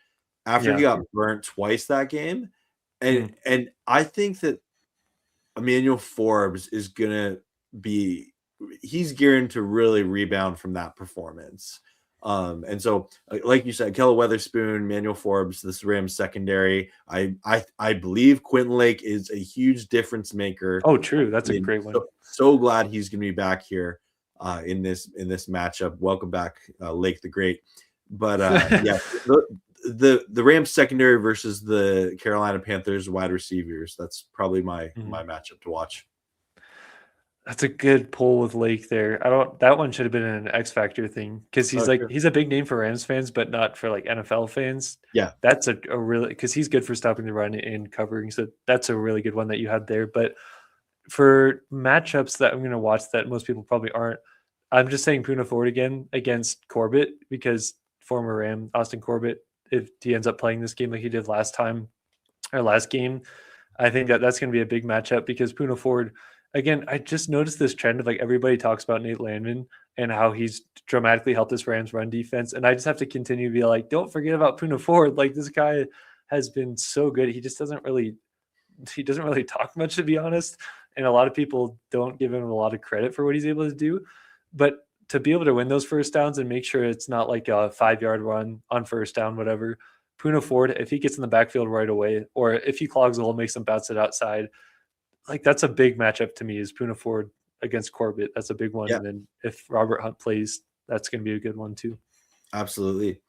after he got burnt twice that game. And I think that Emmanuel Forbes is gonna be, he's gearing to really rebound from that performance. And so, like you said, Kella Weatherspoon, Emmanuel Forbes, this Rams secondary. I believe Quentin Lake is a huge difference maker. Oh, true. That's a great one. So glad he's going to be back here in this matchup. Welcome back, Lake the Great. But yeah, the Rams secondary versus the Carolina Panthers wide receivers. That's probably my matchup to watch. That's a good pull with Lake there. That one should have been an X Factor thing because he's a big name for Rams fans, but not for like NFL fans. Yeah. That's a really, because he's good for stopping the run and covering. So that's a really good one that you had there. But for matchups that I'm going to watch that most people probably aren't, I'm just saying Poona Ford again against Corbett, because former Ram Austin Corbett, if he ends up playing this game like he did last game, I think that's going to be a big matchup because Poona Ford, again, I just noticed this trend of like everybody talks about Nate Landman and how he's dramatically helped this Rams run defense. And I just have to continue to be like, don't forget about Poona Ford. Like, this guy has been so good. He doesn't really talk much, to be honest. And a lot of people don't give him a lot of credit for what he's able to do. But to be able to win those first downs and make sure it's not like a 5-yard run on first down, whatever, Poona Ford, if he gets in the backfield right away, or if he clogs the hole, makes them bounce it outside, like that's a big matchup to me, is Poona Ford against Corbett. That's a big one. Yeah. And then if Robert Hunt plays, that's going to be a good one too. Absolutely.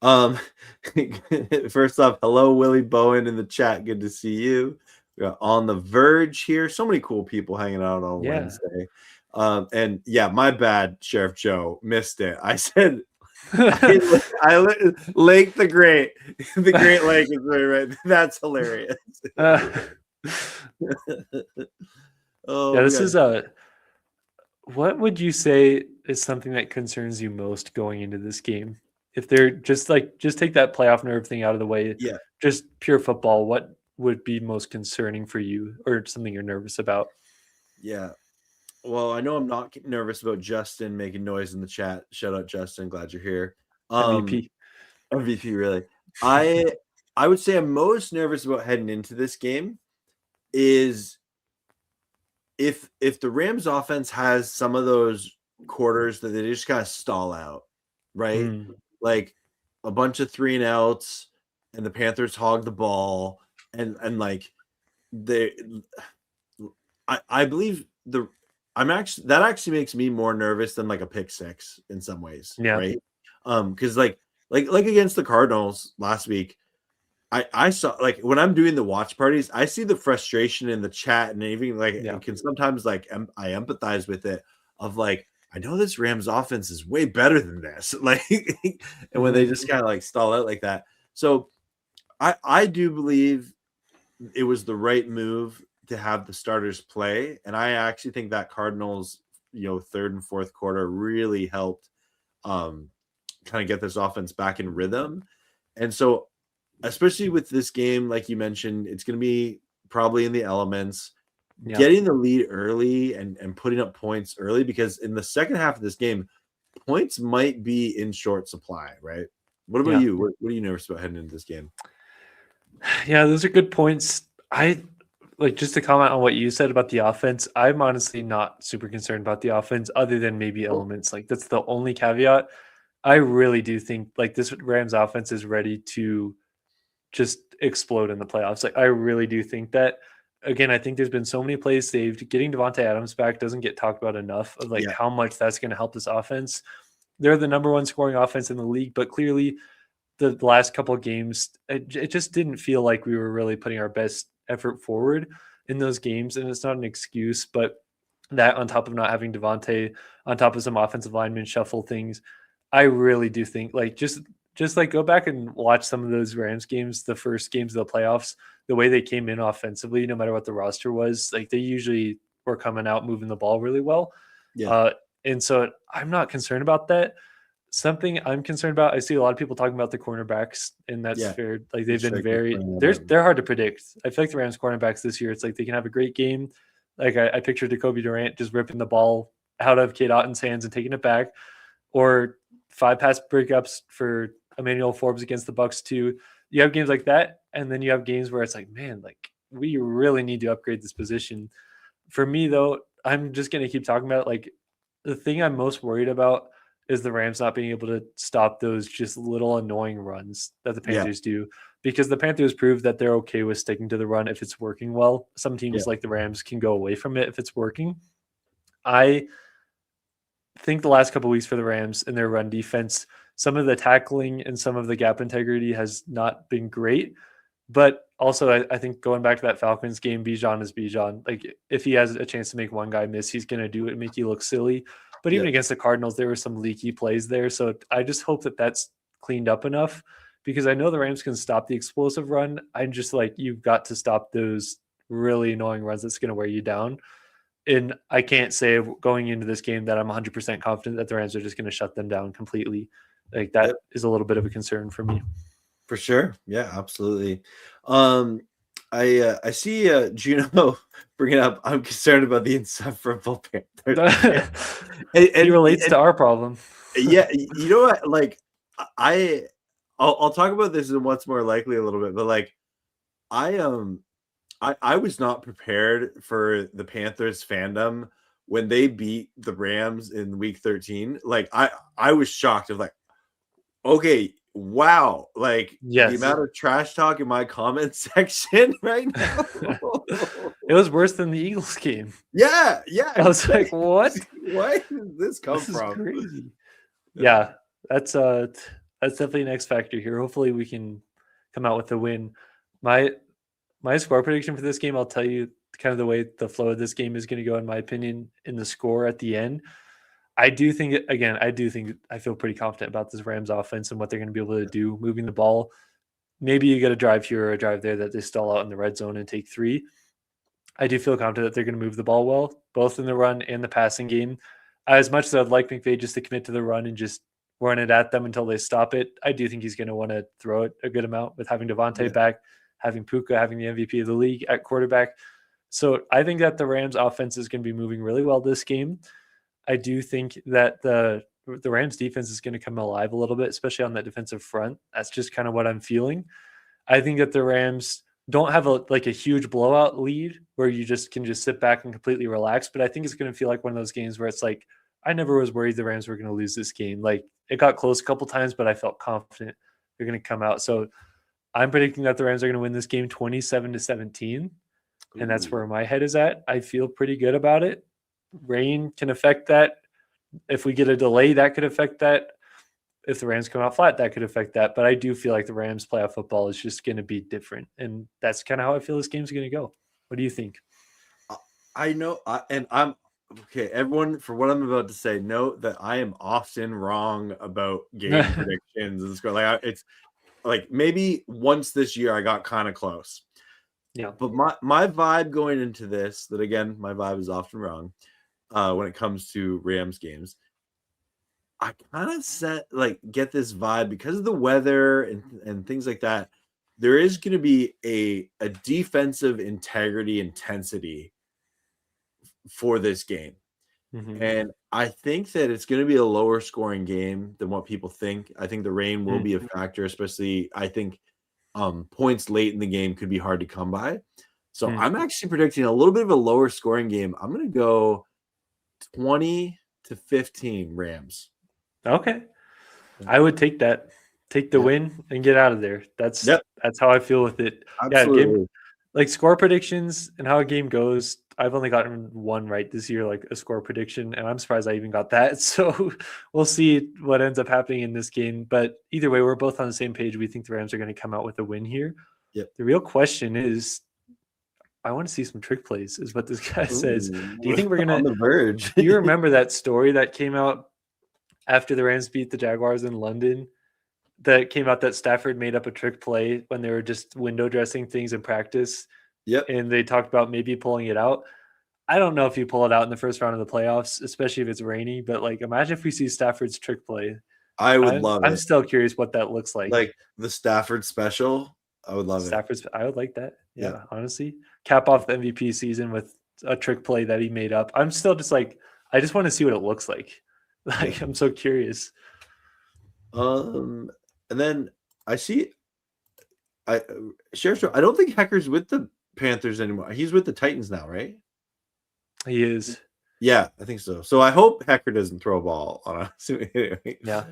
First off, hello, Willie Bowen in the chat. Good to see you. We're on the verge here. So many cool people hanging out on Wednesday. And yeah, my bad, Sheriff Joe, missed it. I said Lake the Great. The Great Lake is right. That's hilarious. This is what would you say is something that concerns you most going into this game? if they're just take that playoff nerve thing out of the way, Yeah. just pure football, what would be most concerning for you or something you're nervous about? Yeah. Well, I know I'm not nervous about Justin making noise in the chat. Shout out Justin, glad you're here. MVP. MVP, really. I would say I'm most nervous about heading into this game is if the Rams offense has some of those quarters that they just kind of stall out, right? Like a bunch of 3-and-outs, and the Panthers hog the ball, and like I believe that actually makes me more nervous than like a pick six in some ways, Yeah. right? Because like against the Cardinals last week, I saw, like, when I'm doing the watch parties, I see the frustration in the chat, and even like it can sometimes like I empathize with it of like, I know this Rams offense is way better than this, like, and when they just kind of like stall out like that. So I do believe it was the right move to have the starters play, and I actually think that Cardinals, third and fourth quarter really helped kind of get this offense back in rhythm. And so, especially with this game, like you mentioned, it's going to be probably in the elements. Getting the lead early and putting up points early, because in the second half of this game, points might be in short supply, right? What about you? What are you nervous about heading into this game? Yeah, those are good points. I like, just to comment on what you said about the offense, I'm honestly not super concerned about the offense other than maybe elements. Like, that's the only caveat. I really do think like this Rams offense is ready to just explode in the playoffs. Like, I really do think that. Again, I think there's been so many plays saved. Getting Devontae Adams back doesn't get talked about enough of like how much that's going to help this offense. They're the number one scoring offense in the league, but clearly the last couple of games, it just didn't feel like we were really putting our best effort forward in those games. And it's not an excuse, but that on top of not having Devontae, on top of some offensive lineman shuffle things, I really do think like just like go back and watch some of those Rams games, the first games of the playoffs, the way they came in offensively, no matter what the roster was, like they usually were coming out moving the ball really well. And so I'm not concerned about that. Something I'm concerned about, I see a lot of people talking about the cornerbacks, and that's fair. Like they've been they're hard to predict. I feel like the Rams cornerbacks this year, it's like they can have a great game. Like I picture Jacoby Durant just ripping the ball out of Cade Otton's hands and taking it back, or 5 pass breakups for Emmanuel Forbes against the Bucks too. You have games like that, and then you have games where it's like, man, like we really need to upgrade this position. For me though, I'm just gonna keep talking about it. Like the thing I'm most worried about is the Rams not being able to stop those just little annoying runs that the Panthers do, because the Panthers prove that they're okay with sticking to the run if it's working well. Some teams like the Rams can go away from it if it's working. I think the last couple of weeks for the Rams and their run defense, some of the tackling and some of the gap integrity has not been great. But also, I think going back to that Falcons game, Bijan is Bijan. Like, if he has a chance to make one guy miss, he's going to do it and make you look silly. But even against the Cardinals, there were some leaky plays there. So I just hope that that's cleaned up enough, because I know the Rams can stop the explosive run. I'm just like, you've got to stop those really annoying runs that's going to wear you down. And I can't say going into this game that I'm 100% confident that the Rams are just going to shut them down completely. Like that is a little bit of a concern for me. For sure. Yeah, absolutely. I see Juno bringing up, I'm concerned about the insufferable Panthers. He relates to our problem. Yeah, you know what? Like, I'll talk about this in what's more likely a little bit, but like, I was not prepared for the Panthers fandom when they beat the Rams in week 13. Like, I was shocked of like, okay, wow, like the amount of trash talk in my comment section right now. It was worse than the Eagles game. Yeah. I was like, what? Where did this come from? Crazy. Yeah, that's definitely an X factor here. Hopefully we can come out with a win. My score prediction for this game, I'll tell you kind of the way the flow of this game is going to go, in my opinion, in the score at the end. I feel pretty confident about this Rams offense and what they're going to be able to do moving the ball. Maybe you get a drive here or a drive there that they stall out in the red zone and take 3. I do feel confident that they're going to move the ball well, both in the run and the passing game. As much as I'd like McVay just to commit to the run and just run it at them until they stop it. I do think he's going to want to throw it a good amount with having Devontae back, having Puka, having the MVP of the league at quarterback. So I think that the Rams offense is going to be moving really well this game. I do think that the Rams defense is going to come alive a little bit, especially on that defensive front. That's just kind of what I'm feeling. I think that the Rams don't have a huge blowout lead where you just can just sit back and completely relax. But I think it's going to feel like one of those games where it's like, I never was worried the Rams were going to lose this game. Like, it got close a couple times, but I felt confident they're going to come out. So I'm predicting that the Rams are going to win this game 27-17. And that's where my head is at. I feel pretty good about it. Rain can affect that. If we get a delay, that could affect that. If the Rams come out flat, that could affect that. But I do feel like the Rams playoff football is just going to be different. And that's kind of how I feel this game's going to go. What do you think? I know. I'm okay. Everyone, for what I'm about to say, note that I am often wrong about game predictions and score. Like, it's like maybe once this year I got kind of close. Yeah. But my vibe going into this, that again, my vibe is often wrong when it comes to Rams games. I kind of get this vibe because of the weather and things like that. There is going to be a defensive intensity for this game. Mm-hmm. And I think that it's going to be a lower scoring game than what people think. I think the rain will be a factor, especially I think points late in the game could be hard to come by. So I'm actually predicting a little bit of a lower scoring game. I'm going to go 20-15 Rams. Okay. I would take that. Take the win and get out of there. That's how I feel with it. Absolutely. Yeah, game, like score predictions and how a game goes. I've only gotten one right this year, like a score prediction, and I'm surprised I even got that. So we'll see what ends up happening in this game. But either way, we're both on the same page. We think the Rams are going to come out with a win here. Yep. The real question is, I want to see some trick plays, is what this guy says. Do you think we're going to – on the verge? Do you remember that story that came out after the Rams beat the Jaguars in London? That came out that Stafford made up a trick play when they were just window dressing things in practice. Yep. And they talked about maybe pulling it out. I don't know if you pull it out in the first round of the playoffs, especially if it's rainy, but like imagine if we see Stafford's trick play. I would love it. I'm still curious what that looks like. Like the Stafford special. I would love it. I would like that. Yeah, honestly. Cap off the MVP season with a trick play that he made up. I'm still just like, I just want to see what it looks like. Like, I'm so curious. And then I see Sheriff, I don't think Hecker's with the Panthers anymore. He's with the Titans now, right? He is. Yeah, I think so. So I hope Hecker doesn't throw a ball on us. Yeah. Yeah.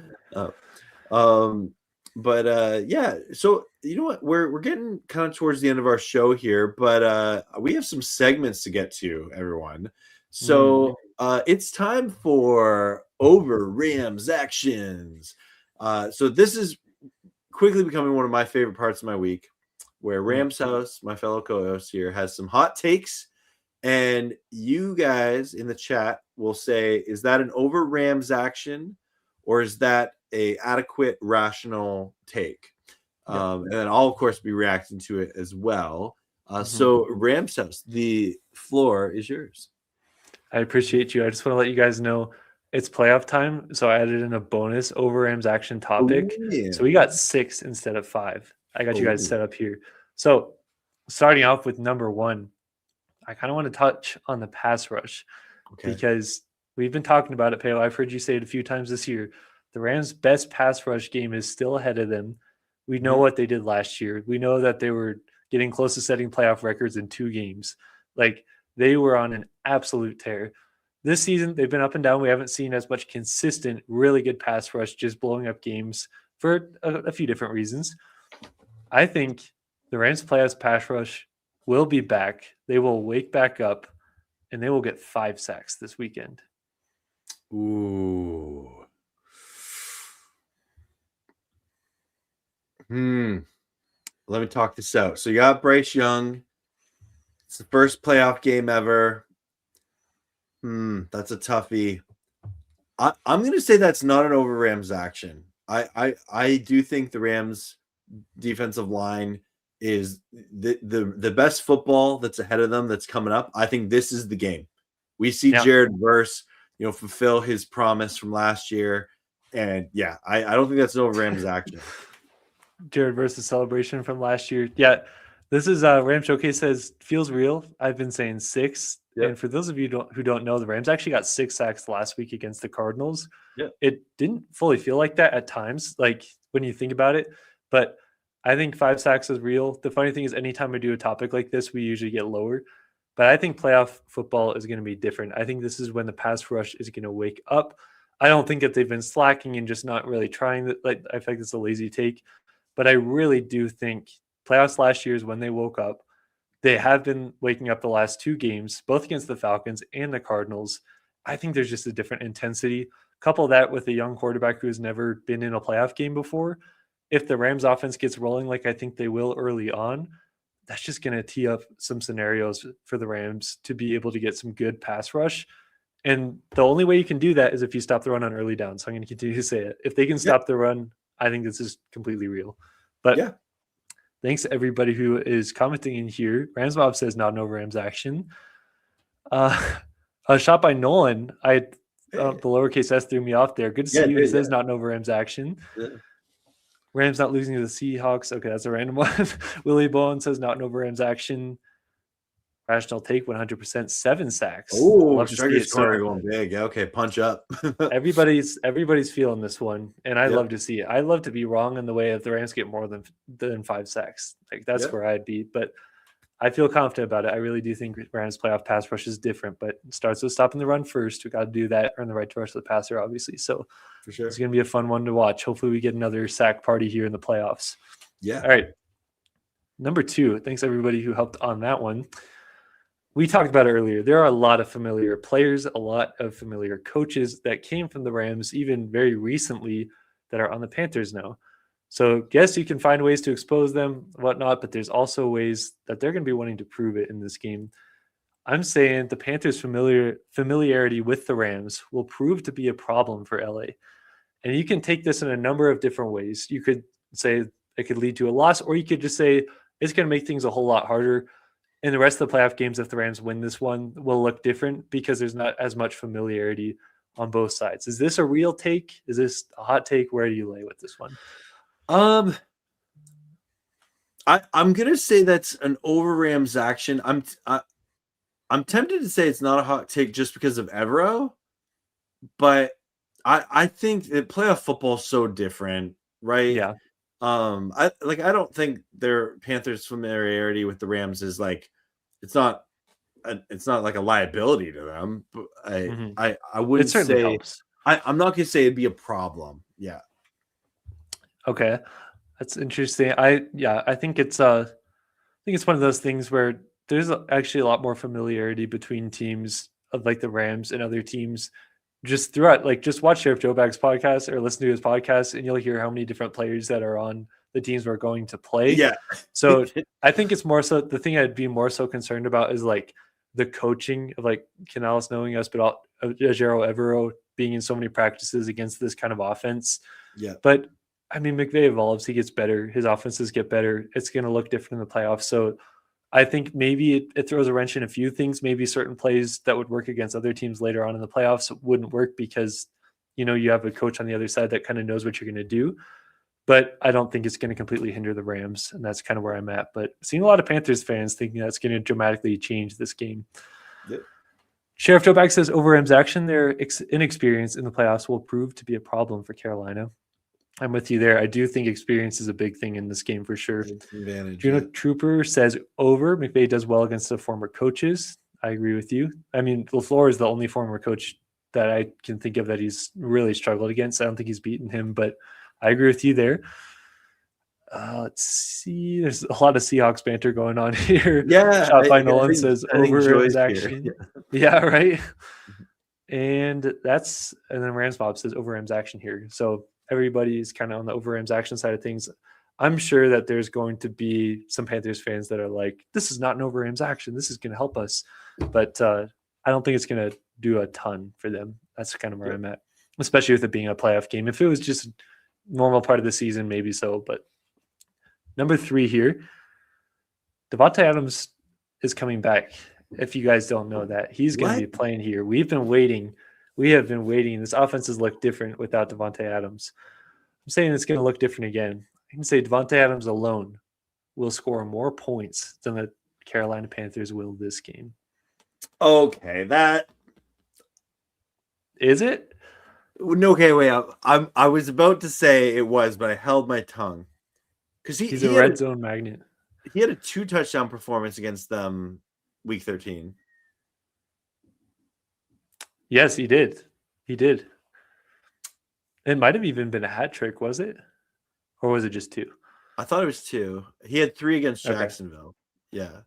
So you know what? We're getting kind of towards the end of our show here, but we have some segments to get to, everyone. So it's time for Over Rams Actions. So this is quickly becoming one of my favorite parts of my week, where Rams House, my fellow co-host here, has some hot takes, and you guys in the chat will say, is that an over Rams action, or is that a adequate, rational take? And then I'll, of course, be reacting to it as well. So Rams House, the floor is yours. I appreciate you. I just want to let you guys know it's playoff time, so I added in a bonus over Rams action topic. Ooh, yeah. So we got 6 instead of 5. I got you guys set up here. So starting off with number 1, I kind of want to touch on the pass rush because we've been talking about it, Payo. I've heard you say it a few times this year. The Rams' best pass rush game is still ahead of them. We know what they did last year. We know that they were getting close to setting playoff records in 2 games. Like, they were on an absolute tear. This season, they've been up and down. We haven't seen as much consistent, really good pass rush, just blowing up games for a few different reasons. I think the Rams' playoffs pass rush will be back. They will wake back up, and they will get 5 sacks this weekend. Ooh. Let me talk this out. So you got Bryce Young. It's the first playoff game ever. That's a toughie. I'm going to say that's not an over Rams action. I do think the Rams defensive line is the best football that's ahead of them, that's coming up. I think this is the game. We see Jared Verse, fulfill his promise from last year. And yeah, I don't think that's an over Rams action. Jared versus celebration from last year. Yeah, this is Ram Showcase says feels real. I've been saying 6. Yep. And for those of you who don't know, the Rams actually got 6 sacks last week against the Cardinals. Yep. It didn't fully feel like that at times, like when you think about it. But I think 5 sacks is real. The funny thing is, anytime I do a topic like this, we usually get lower. But I think playoff football is going to be different. I think this is when the pass rush is going to wake up. I don't think that they've been slacking and just not really trying. Like, I think it's a lazy take. But I really do think playoffs last year is when they woke up. They have been waking up the last 2 games, both against the Falcons and the Cardinals. I think there's just a different intensity. Couple that with a young quarterback who has never been in a playoff game before. If the Rams offense gets rolling like I think they will early on, that's just going to tee up some scenarios for the Rams to be able to get some good pass rush. And the only way you can do that is if you stop the run on early down. So I'm going to continue to say it. If they can stop the run, I think this is completely real. But thanks to everybody who is commenting in here. Rams Bob says not an over Rams action. A shot by Nolan. The lowercase s threw me off there. Good to see you. He says not an over Rams action. Yeah. Rams not losing to the Seahawks. Okay, that's a random one. Willie Bowen says not an over Rams action. Rational take 100%. 7 sacks. Oh, Striker's corner going big. Okay, punch up. everybody's feeling this one, and I love to see it. I love to be wrong in the way if the Rams get more than 5 sacks. Like that's where I'd be, but I feel confident about it. I really do think Rams playoff pass rush is different, but it starts with stopping the run first. We got to do that, earn the right to rush the passer, obviously. So for sure, it's going to be a fun one to watch. Hopefully, we get another sack party here in the playoffs. Yeah. All right. Number 2. Thanks everybody who helped on that one. We talked about it earlier. There are a lot of familiar players, a lot of familiar coaches that came from the Rams, even very recently, that are on the Panthers now. So yes, you can find ways to expose them, whatnot, but there's also ways that they're going to be wanting to prove it in this game. I'm saying the Panthers' familiarity with the Rams will prove to be a problem for LA. And you can take this in a number of different ways. You could say it could lead to a loss, or you could just say it's going to make things a whole lot harder. And the rest of the playoff games, if the Rams win this one, will look different because there's not as much familiarity on both sides. Is this a real take? Is this a hot take? Where do you lay with this one? I'm gonna say that's an over Rams action. I'm tempted to say it's not a hot take just because of Evero, but I think that playoff football is so different, right? Yeah. I don't think their Panthers familiarity with the Rams is like it's not like a liability to them. But I wouldn't say helps. I'm not gonna say it'd be a problem. Yeah. Okay, that's interesting. I think it's one of those things where there's actually a lot more familiarity between teams of like the Rams and other teams just throughout. Like just watch Sheriff Joe Bag's podcast or listen to his podcast, and you'll hear how many different players that are on the teams we're going to play. Yeah. So I think it's more so the thing I'd be more so concerned about is like the coaching of like Canales knowing us, but Jero Evero being in so many practices against this kind of offense. Yeah. But I mean, Mcvay evolves. He gets better. His offenses get better. It's going to look different in the playoffs. So I think maybe it throws a wrench in a few things. Maybe certain plays that would work against other teams later on in the playoffs wouldn't work because, you have a coach on the other side that kind of knows what you're going to do. But I don't think it's going to completely hinder the Rams, and that's kind of where I'm at. But seeing a lot of Panthers fans thinking that's going to dramatically change this game. Yep. Sheriff Joe Bag says, over Rams action, their inexperience in the playoffs will prove to be a problem for Carolina. I'm with you there. I do think experience is a big thing in this game for sure. Juno Trooper says over. McVay does well against the former coaches. I agree with you. I mean, LaFleur is the only former coach that I can think of that he's really struggled against. I don't think he's beaten him, but I agree with you there. Let's see. There's a lot of Seahawks banter going on here. Yeah. Shot by Nolan says over Rams action. Yeah, right. And then Rams Bob says over Rams action here. So everybody's kind of on the over Rams action side of things. I'm sure that there's going to be some Panthers fans that are like, this is not an over Rams action. This is going to help us. But I don't think it's going to do a ton for them. That's kind of where I'm at, especially with it being a playoff game. If it was just a normal part of the season, maybe so. But number 3 here, Devontae Adams is coming back. If you guys don't know that, he's going to be playing here. We've been waiting We have been waiting. This offense has looked different without Devontae Adams. I'm saying it's going to look different again. I can say Devontae Adams alone will score more points than the Carolina Panthers will this game. Okay, that is it? Okay, wait. I was about to say it was, but I held my tongue because he's a red zone magnet. He had a 2-touchdown performance against them week 13. Yes, he did. He did. It might have even been a hat trick, was it? Or was it just 2? I thought it was 2. He had 3 against Jacksonville. Okay. Yeah.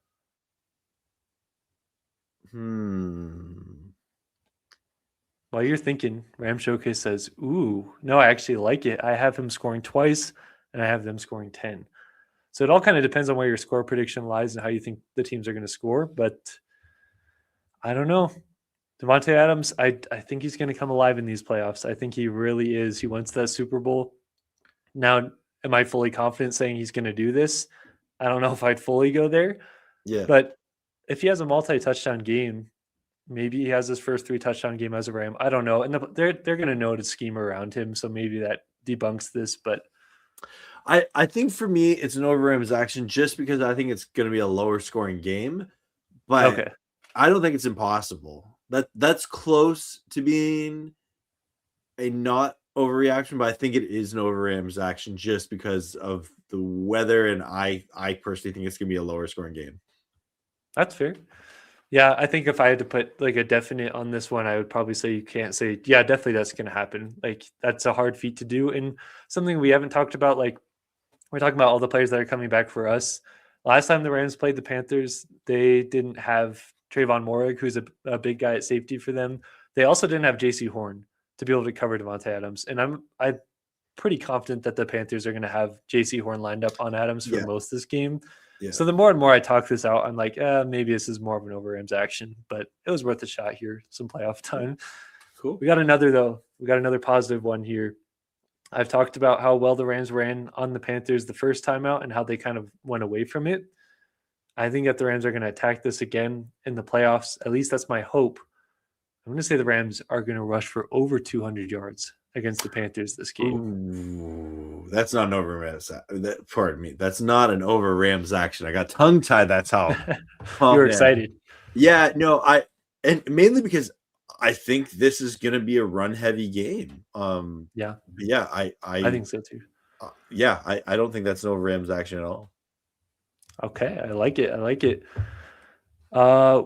While you're thinking, Ram Showcase says, ooh, no, I actually like it. I have him scoring twice, and I have them scoring 10. So it all kind of depends on where your score prediction lies and how you think the teams are going to score. But I don't know. Devontae Adams, I think he's going to come alive in these playoffs. I think he really is. He wants that Super Bowl. Now, am I fully confident saying he's going to do this? I don't know if I'd fully go there. Yeah. But if he has a multi-touchdown game, maybe he has his first 3-touchdown game as a Ram. I don't know. And they're going to know to scheme around him. So maybe that debunks this. But I think for me, it's an over Rams action just because I think it's going to be a lower scoring game. But okay. I don't think it's impossible. That's close to being a not overreaction, but I think it is an over Rams action just because of the weather, and I personally think it's going to be a lower scoring game. That's fair. Yeah, I think if I had to put like a definite on this one, I would probably say you can't say, yeah, definitely that's going to happen. Like that's a hard feat to do, and something we haven't talked about. Like we're talking about all the players that are coming back for us. Last time the Rams played the Panthers, they didn't have Trayvon Moehrig, who's a big guy at safety for them. They also didn't have J.C. Horn to be able to cover Devontae Adams. And I'm pretty confident that the Panthers are going to have J.C. Horn lined up on Adams for most of this game. Yeah. So the more and more I talk this out, I'm like, maybe this is more of an over Rams action. But it was worth a shot here, some playoff time. Cool. We got another, though. We got another positive one here. I've talked about how well the Rams ran on the Panthers the first time out and how they kind of went away from it. I think that the Rams are going to attack this again in the playoffs. At least that's my hope. I'm going to say the Rams are going to rush for over 200 yards against the Panthers this game. Ooh, that's not an over Rams. Pardon me. That's not an over Rams action. I got tongue tied. That's how you're excited. Yeah, no, and mainly because I think this is going to be a run heavy game. Yeah, I think so too. I don't think that's an over Rams action at all. Okay, I like it.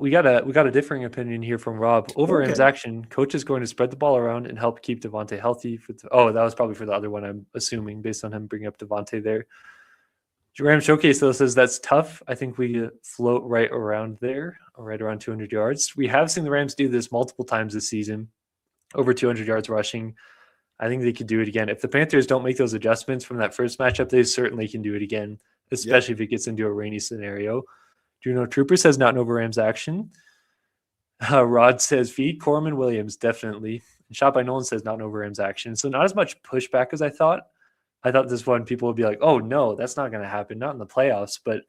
We got a differing opinion here from Rob. Over Rams action, coach is going to spread the ball around and help keep Devontae healthy. That was probably for the other one, I'm assuming, based on him bringing up Devontae there. Ram Showcase, though, says that's tough. I think we float right around there, right around 200 yards. We have seen the Rams do this multiple times this season, over 200 yards rushing. I think they could do it again. If the Panthers don't make those adjustments from that first matchup, they certainly can do it again, especially if it gets into a rainy scenario. Juno Trooper says not an over Rams action. Rod says feed Corman Williams, definitely. And Shot by Nolan says not an over Rams action. So not as much pushback as I thought. I thought this one people would be like, oh, no, that's not going to happen. Not in the playoffs. But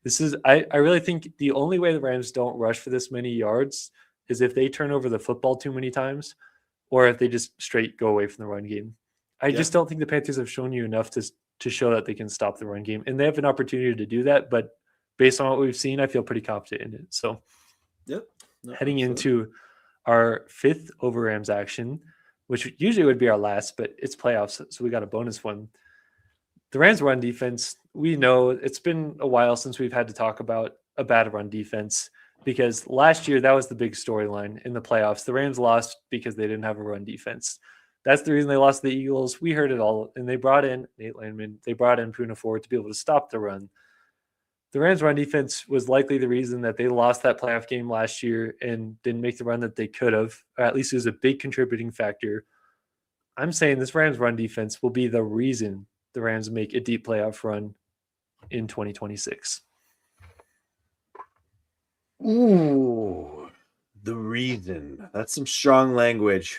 this is I really think the only way the Rams don't rush for this many yards is if they turn over the football too many times or if they just straight go away from the run game. I just don't think the Panthers have shown you enough to show that they can stop the run game. And they have an opportunity to do that. But based on what we've seen, I feel pretty confident in it. So heading into our fifth over Rams action, which usually would be our last, but it's playoffs, so we got a bonus one. The Rams run defense, we know it's been a while since we've had to talk about a bad run defense because last year that was the big storyline in the playoffs. The Rams lost because they didn't have a run defense. That's the reason they lost to the Eagles. We heard it all, and they brought in Nate Landman. They brought in Puna Ford to be able to stop the run. The Rams' run defense was likely the reason that they lost that playoff game last year and didn't make the run that they could have, or at least it was a big contributing factor. I'm saying this Rams' run defense will be the reason the Rams make a deep playoff run in 2026. Ooh, the reason. That's some strong language.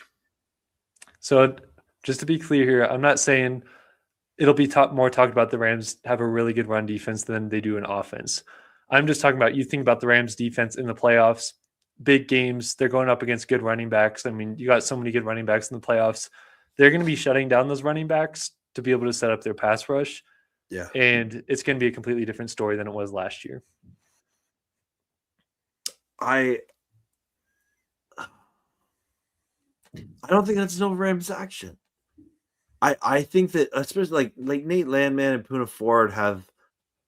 So just to be clear here, I'm not saying it'll be more talked about the Rams have a really good run defense than they do in offense. I'm just talking about you think about the Rams defense in the playoffs. big games. They're going up against good running backs. I mean, you got so many good running backs in the playoffs. They're going to be shutting down those running backs to be able to set up their pass rush. Yeah. And it's going to be a completely different story than it was last year. I don't think that's no Rams action. I think that especially like Nate Landman and Poona Ford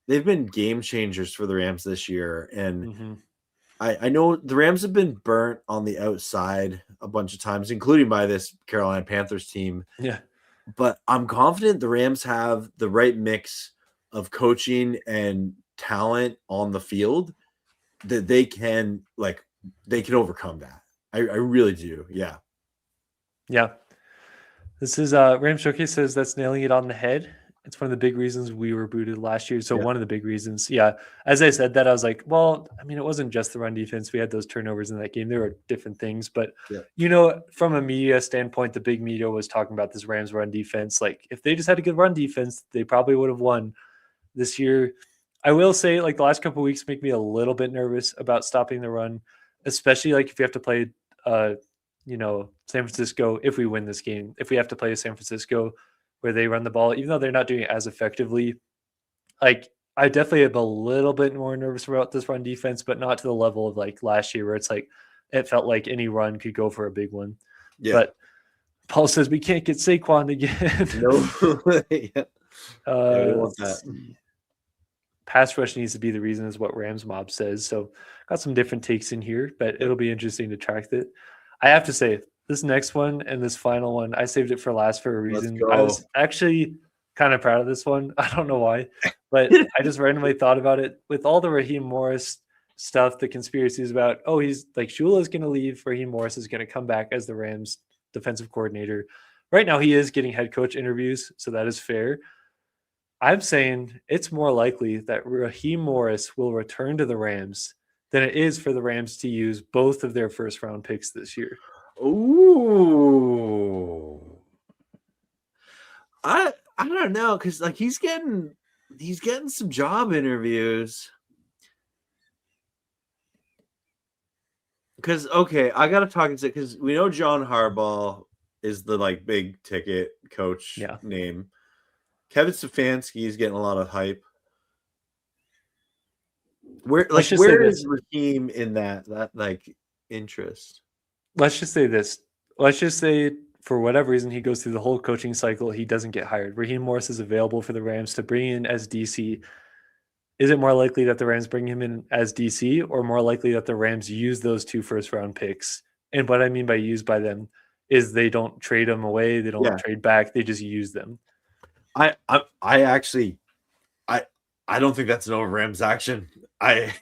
they've been game changers for the Rams this year. And I know the Rams have been burnt on the outside a bunch of times, including by this Carolina Panthers team. Yeah. But I'm confident the Rams have the right mix of coaching and talent on the field that they can overcome that. I really do. Yeah. Yeah. This is Ram Showcase says that's nailing it on the head. It's one of the big reasons we were booted last year. So one of the big reasons. Yeah. As I said that, I was like, well, I mean, it wasn't just the run defense. We had those turnovers in that game. There were different things. But, from a media standpoint, the big media was talking about this Rams run defense. Like, if they just had a good run defense, they probably would have won this year. I will say, like, the last couple of weeks make me a little bit nervous about stopping the run, especially like if you have to play San Francisco, if we win this game, if we have to play San Francisco where they run the ball, even though they're not doing it as effectively, like I definitely am a little bit more nervous about this run defense, but not to the level of like last year where it's like, it felt like any run could go for a big one. Yeah. But Paul says we can't get Saquon again. No. We want that. Pass rush needs to be the reason is what Rams Mob says. So got some different takes in here, but it'll be interesting to track that. I have to say, this next one and this final one, I saved it for last for a reason. I was actually kind of proud of this one. I don't know why, but I just randomly thought about it with all the Raheem Morris stuff, the conspiracies about, he's like Shula's going to leave. Raheem Morris is going to come back as the Rams defensive coordinator. Right now he is getting head coach interviews, so that is fair. I'm saying it's more likely that Raheem Morris will return to the Rams than it is for the Rams to use both of their first round picks this year. Ooh. I don't know, because like he's getting some job interviews. Because I gotta talk because we know John Harbaugh is the like big ticket coach name. Kevin Stefanski is getting a lot of hype. Where is Raheem in that like interest? Let's just say this. Let's just say for whatever reason he goes through the whole coaching cycle, he doesn't get hired. Raheem Morris is available for the Rams to bring in as DC. Is it more likely that the Rams bring him in as DC or more likely that the Rams use those 2 first-round picks? And what I mean by use by them is they don't trade them away. They don't trade back. They just use them. I actually don't think that's an over Rams action. I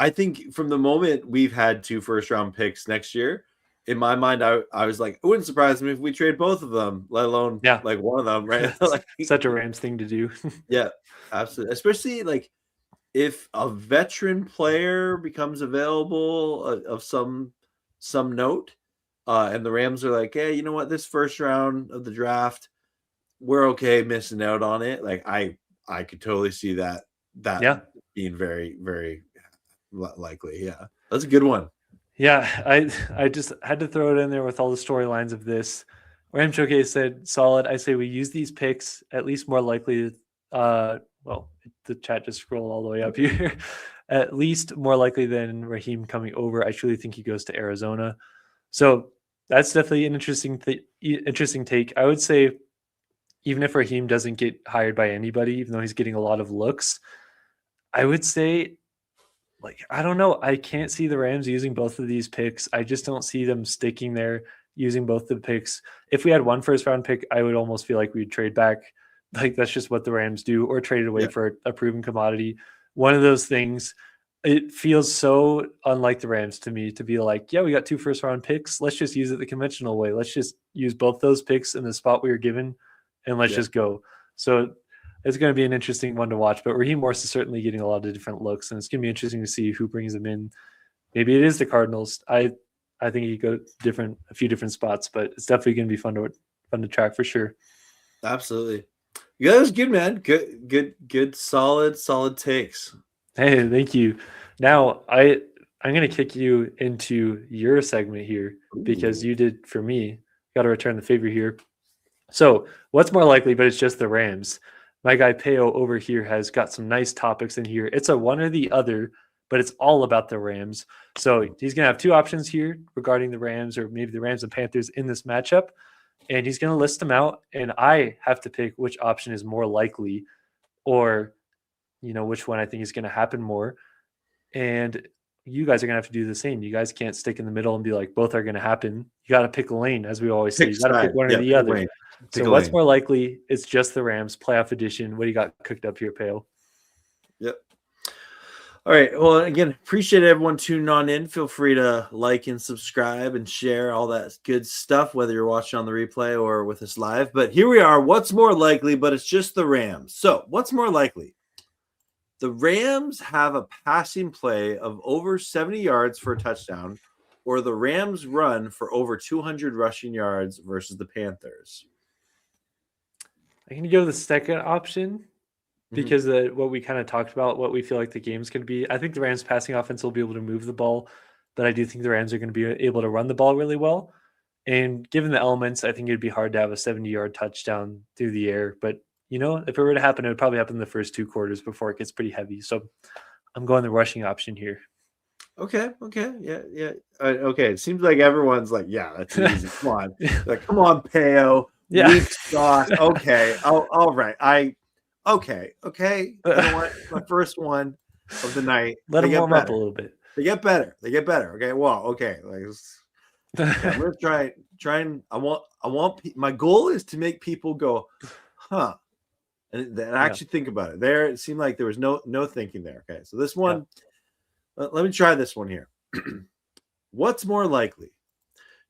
think from the moment we've had 2 first-round picks next year, in my mind, I was like, it wouldn't surprise me if we trade both of them, let alone like one of them, right? Like, such a Rams thing to do. Yeah, absolutely. Especially like if a veteran player becomes available of some note, and the Rams are like, hey, you know what? This first round of the draft, we're okay missing out on it. Like I could totally see that being very, very likely. Yeah, that's a good one. Yeah, I just had to throw it in there with all the storylines of this. Ram Showcase said, solid. I say we use these picks at least more likely. The chat just scrolled all the way up here. At least more likely than Raheem coming over. I truly think he goes to Arizona. So that's definitely an interesting take. I would say even if Raheem doesn't get hired by anybody, even though he's getting a lot of looks, I would say, like, I don't know. I can't see the Rams using both of these picks. I just don't see them sticking there using both the picks. If we had 1 first-round pick, I would almost feel like we'd trade back. Like, that's just what the Rams do, or trade it away for a proven commodity. One of those things. It feels so unlike the Rams to me to be like, we got 2 first-round picks. Let's just use it the conventional way. Let's just use both those picks in the spot we were given, and let's just go. So it's going to be an interesting one to watch. But Raheem Morris is certainly getting a lot of different looks, and it's going to be interesting to see who brings him in. Maybe it is the Cardinals. I think he could go a few different spots, but it's definitely going to be fun to track for sure. Absolutely. Yeah, that was good, man. Good, solid takes. Hey, thank you. Now I'm going to kick you into your segment here because Ooh. you did for me. Got to return the favor here. So what's more likely, but it's just the Rams. My guy Payo over here has got some nice topics in here. It's a one or the other, but it's all about the Rams. So he's going to have two options here regarding the Rams or maybe the Rams and Panthers in this matchup. And he's going to list them out. And I have to pick which option is more likely or, which one I think is going to happen more. And you guys are going to have to do the same. You guys can't stick in the middle and be like, both are going to happen. You got to pick a lane, as we always say. You got to pick one or the other. So what's more likely? It's just the Rams playoff edition. What do you got cooked up here, Pale? Yep. All right. Well, again, appreciate everyone tuning on in. Feel free to like and subscribe and share all that good stuff, whether you're watching on the replay or with us live. But here we are. What's more likely? But it's just the Rams. So what's more likely? The Rams have a passing play of over 70 yards for a touchdown, or the Rams run for over 200 rushing yards versus the Panthers. I'm going to go the second option because what we kind of talked about, what we feel like the game's going to be. I think the Rams passing offense will be able to move the ball, but I do think the Rams are going to be able to run the ball really well. And given the elements, I think it'd be hard to have a 70-yard touchdown through the air. But, if it were to happen, it would probably happen in the first two quarters before it gets pretty heavy. So I'm going the rushing option here. Okay. Yeah. Okay. It seems like everyone's like, yeah, that's easy. Come on. Like, come on, Payo. Yeah. Weak sauce. Okay. All right. Okay. You know what? My first one of the night. Let them warm up a little bit. They get better. Okay. Well, okay. Like, I'm gonna try and I want my goal is to make people go, huh, and actually think about it. There, it seemed like there was no thinking there. Okay. So this one, let me try this one here. What's more likely?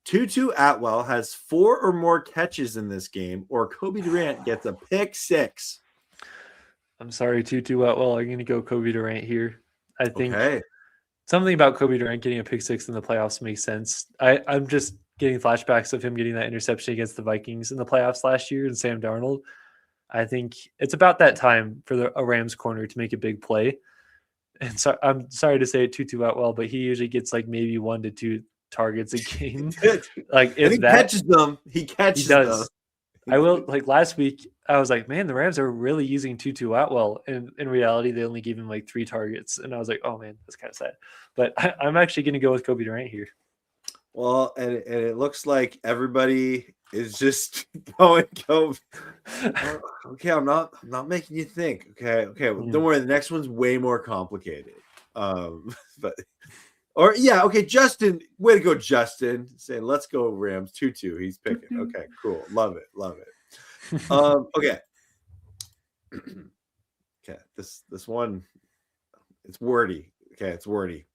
Tutu Atwell has 4 or more catches in this game, or Kobe Durant gets a pick 6. I'm sorry, Tutu Atwell. I'm going to go Kobe Durant here. I think something about Kobe Durant getting a pick 6 in the playoffs makes sense. I'm just getting flashbacks of him getting that interception against the Vikings in the playoffs last year and Sam Darnold. I think it's about that time for a Rams corner to make a big play. And so I'm sorry to say it Tutu Atwell, but he usually gets like maybe 1 to 2 targets a game. Like if catches them, he catches them. I will, like last week, I was like, man, the Rams are really using Tutu Atwell. And in reality, they only gave him like 3 targets. And I was like, oh man, that's kind of sad. But I'm actually going to go with Kobe Durant here. Well, and it looks like everybody is just going Kobe. Okay, I'm not making you think. Okay. Well, don't worry, the next one's way more complicated. But okay, Justin, way to go, Justin. Saying let's go Rams 2-2. He's picking. Okay, cool. Love it. Okay. Okay, this one, it's wordy. Okay, it's wordy.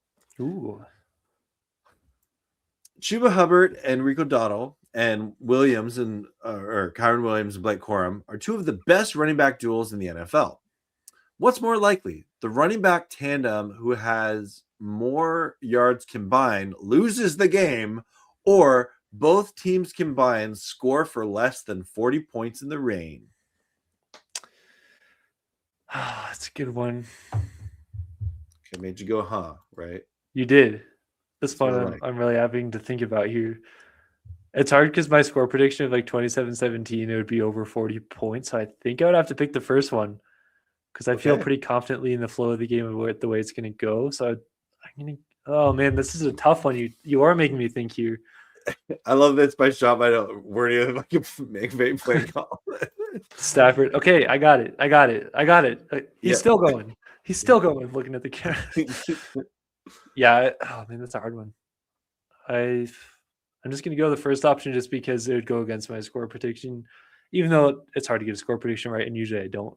Ooh. Chuba Hubbard and Rico Dotto and Williams or Kyron Williams and Blake Corum are 2 of the best running back duels in the NFL. What's more likely? The running back tandem who has more yards combined loses the game, or both teams combined score for less than 40 points in the rain? That's a good one. Okay, made you go, huh? Right? You did. That's one I'm really having to think about here. It's hard because my score prediction of like 27-17, it would be over 40 points. So I think I would have to pick the first one because I feel pretty confidently in the flow of the game and the way it's going to go. So I'm going to – oh, man, this is a tough one. You are making me think here. I love this by shot. I don't – where do you like Mcvay play call? Stafford. Okay, I got it. He's still going. He's still going looking at the camera. Yeah. Oh, man, that's a hard one. I'm just going to go the first option just because it would go against my score prediction, even though it's hard to get a score prediction right, and usually I don't.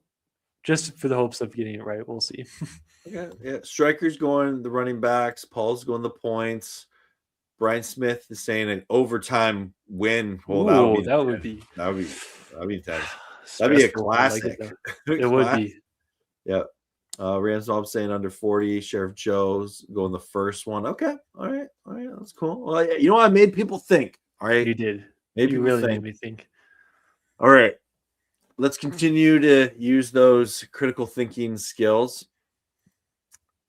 Just for the hopes of getting it right. We'll see. Okay. Yeah. Striker's going the running backs. Paul's going the points. Brian Smith is saying an overtime win. Well, that would be intense. That'd be a classic. It would be. Yep. Rams Mob saying under 40. Sheriff Joe's going the first one. Okay. All right. That's cool. Well, you know what? I made people think. All right. You did. You really made me think. All right. Let's continue to use those critical thinking skills.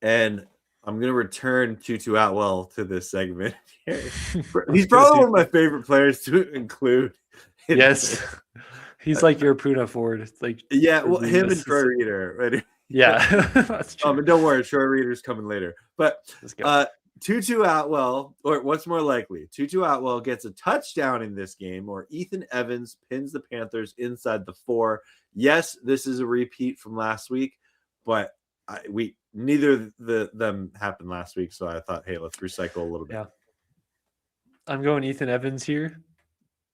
And I'm gonna return Tutu Atwell to this segment. Let's He's go, probably one of Tutu. my favorite players to include. Yes. He's like your Puna Ford. It's like Yeah, for well, being him a and Troy system. Reader. Right? Yeah, that's true. And don't worry, Troy Reader's coming later. But Let's go. Tutu Atwell, or what's more likely, Tutu Atwell gets a touchdown in this game, or Ethan Evans pins the Panthers inside the 4. Yes, this is a repeat from last week, but neither of them happened last week, so I thought, hey, let's recycle a little bit. Yeah. I'm going Ethan Evans here.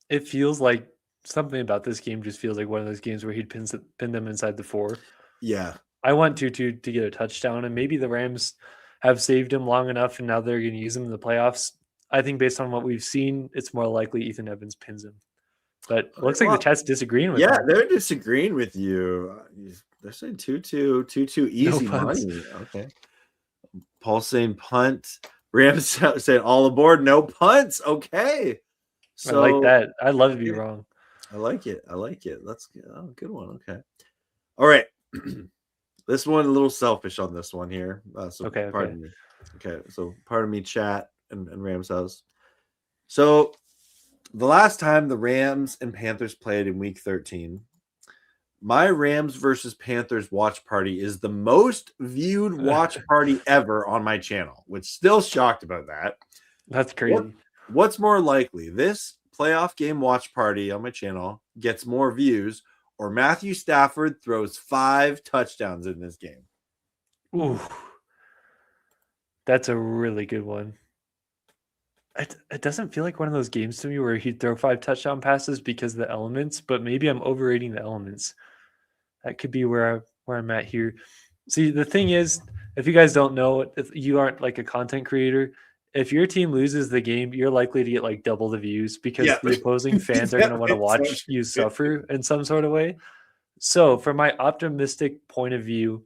It feels like something about this game just feels like one of those games where he'd pin them inside the 4. Yeah. I want Tutu to get a touchdown, and maybe the Rams have saved him long enough, and now they're going to use him in the playoffs. I think based on what we've seen, it's more likely Ethan Evans pins him. But looks like the chat's disagreeing with Yeah, me. they're disagreeing with you. They're saying 2-2, easy money. Okay. Paul saying punt. Rams saying all aboard, no punts. Okay. So, I like that. I'd love to be wrong. I like it. That's good one. Okay. All right. This one a little selfish on this one here. Pardon me. Okay. So pardon me, chat and Rams house. So the last time the Rams and Panthers played in week 13, my Rams versus Panthers watch party is the most viewed watch party ever on my channel, which still shocked about that. That's crazy. What's more likely? This playoff game watch party on my channel gets more views, or Matthew Stafford throws 5 touchdowns in this game? Ooh. That's a really good one. It doesn't feel like one of those games to me where he'd throw 5 touchdown passes because of the elements, but maybe I'm overrating the elements. That could be where I'm at here. See, the thing is, if you guys don't know, if you aren't like a content creator, if your team loses the game, you're likely to get like double the views because the opposing fans are going to want to watch you suffer in some sort of way. So from my optimistic point of view,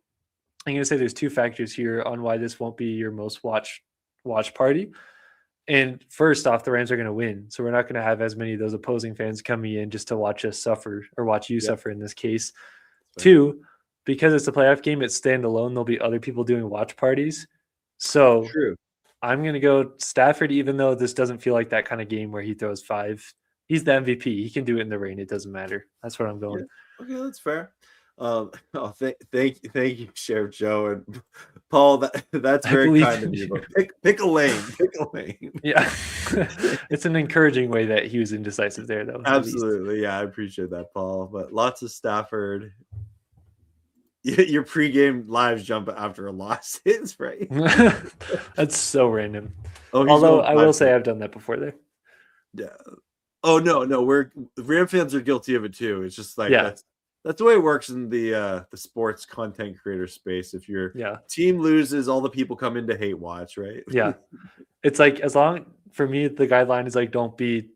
I'm going to say there's 2 factors here on why this won't be your most watch party. And first off, the Rams are going to win. So we're not going to have as many of those opposing fans coming in just to watch us suffer or watch you suffer in this case. 2, because it's a playoff game, it's standalone. There'll be other people doing watch parties. So True. I'm going to go Stafford, even though this doesn't feel like that kind of game where he throws 5. He's the MVP. He can do it in the rain. It doesn't matter. That's what I'm going. Yeah. Okay, that's fair. Thank you, Sheriff Joe and Paul. That's very kind of you. But pick a lane. Pick a lane. Yeah, it's an encouraging way that he was indecisive there, though. Absolutely, yeah, I appreciate that, Paul. But lots of Stafford. Your pregame lives jump after a loss is right. That's so random. Although I will say I've done that before there. Yeah. Oh no, Ram fans are guilty of it too. It's just like that's the way it works in the sports content creator space. If your team loses, all the people come in to hate watch, right? Yeah. It's like, as long, for me, the guideline is like, don't be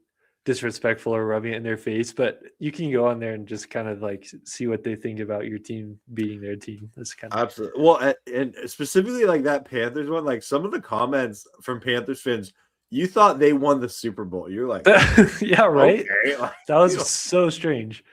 disrespectful or rubbing it in their face, but you can go on there and just kind of like see what they think about your team beating their team. That's kind of absolutely. Well, and specifically like that Panthers one, like some of the comments from Panthers fans, you thought they won the Super Bowl. You're like, yeah, right. Okay. Like, that was so strange.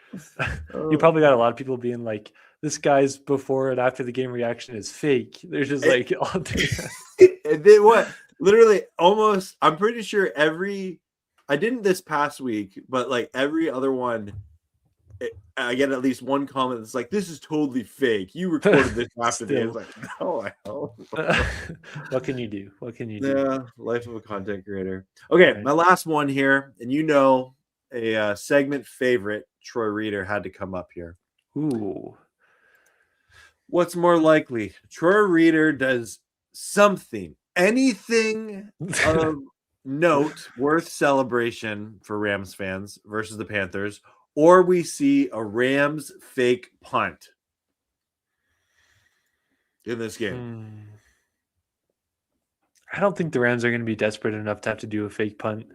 You probably got a lot of people being like, this guy's before and after the game reaction is fake. They're just like, all doing that. And then what? Literally, almost. I'm pretty sure I didn't this past week, but like every other one, I get at least one comment that's like, "This is totally fake. You recorded this after the game." Like, no, I don't. What can you do? What can you do? Yeah, life of a content creator. Okay, my last one here, and a segment favorite, Troy Reader, had to come up here. Ooh. What's more likely? Troy Reader does anything of note worth celebration for Rams fans versus the Panthers, or we see a Rams fake punt in this game. I don't think the Rams are going to be desperate enough to have to do a fake punt.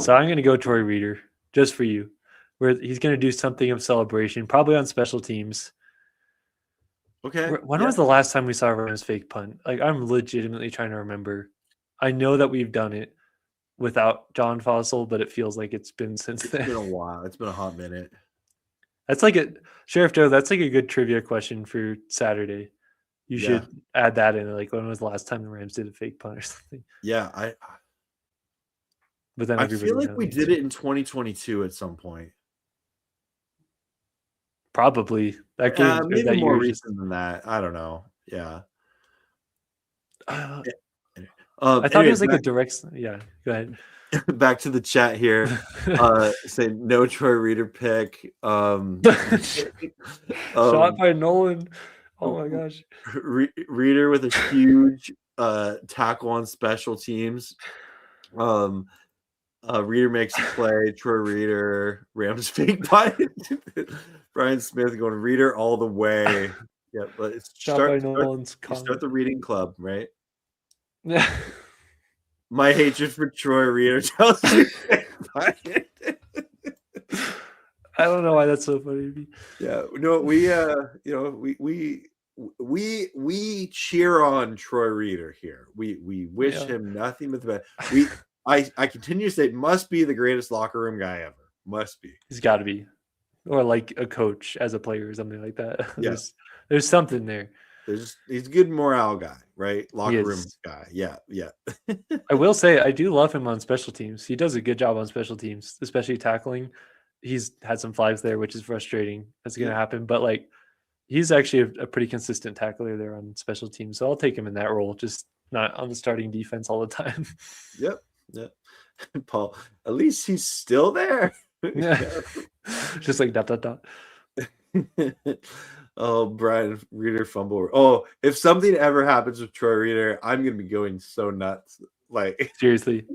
So I'm going to go Troy Reader just for you, where he's going to do something of celebration, probably on special teams. Okay. When was the last time we saw a Rams fake punt? Like, I'm legitimately trying to remember. I know that we've done it without John Fossil, but it feels like it's been since then. It's been a while. It's been a hot minute. That's like Sheriff Joe, that's like a good trivia question for Saturday. You should add that in. Like, when was the last time the Rams did a fake punt or something? Yeah, But then I feel like we did it. it in 2022 at some point. Probably that game. Maybe that more year recent than that. I don't know. Yeah. I thought it was like a direct. Yeah, go ahead. Back to the chat here. Say no Troy Reader pick. Shot by Nolan. Oh my gosh. Reader with a huge tackle on special teams. Reader makes a play. Troy Reader, Rams fake punt. Brian Smith going Reader all the way. Yeah, but it's start the reading club, right? Yeah. My hatred for Troy Reader tells you. I don't know why that's so funny to me. Yeah, no, we cheer on Troy Reader here. We wish him nothing but the best. I continue to say must be the greatest locker room guy ever. Must be. He's got to be, or like a coach as a player or something like that. Yeah. There's something there. He's a good morale guy, right? Locker room guy. Yeah. I will say I do love him on special teams. He does a good job on special teams, especially tackling. He's had some flags there, which is frustrating. That's going to happen, but like he's actually a pretty consistent tackler there on special teams. So I'll take him in that role, just not on the starting defense all the time. Yep. Paul, at least he's still there. Yeah. Just like ... Oh, Brian Reader fumble. Oh, if something ever happens with Troy Reader, I'm gonna be going so nuts. Like seriously,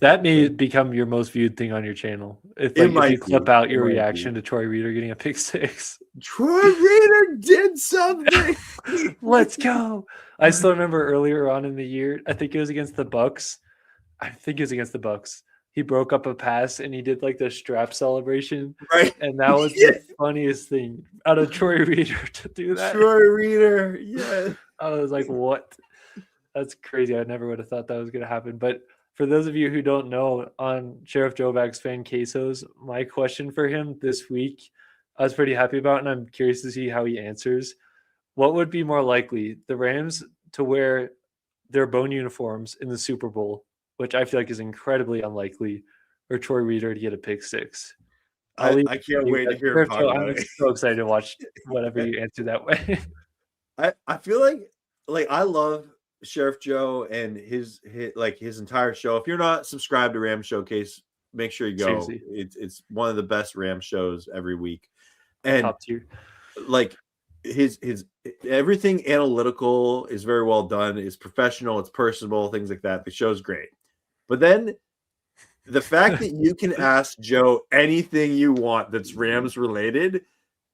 that may become your most viewed thing on your channel. If you clip out your reaction to Troy Reader getting a pick six. Troy Reader did something. Let's go. I still remember earlier on in the year, I think it was against the Bucks. He broke up a pass and he did like the strap celebration. Right. And that was the funniest thing out of Troy Reader to do that. Troy Reader, yeah. I was like, what? That's crazy. I never would have thought that was going to happen. But for those of you who don't know, on Sheriff Joe Bag's fan quesos, my question for him this week, I was pretty happy about, and I'm curious to see how he answers. What would be more likely, the Rams to wear their bone uniforms in the Super Bowl, which I feel like is incredibly unlikely, or Troy Reader to get a pick six? I can't wait to hear about it. I'm so excited to watch whatever you answer that way. I feel like I love Sheriff Joe and his entire show. If you're not subscribed to Ram Showcase, make sure you go. Seriously. It's one of the best Ram shows every week. And top tier. Like his everything analytical is very well done. It's professional, it's personable, things like that. The show's great. But then the fact that you can ask Joe anything you want that's Rams related,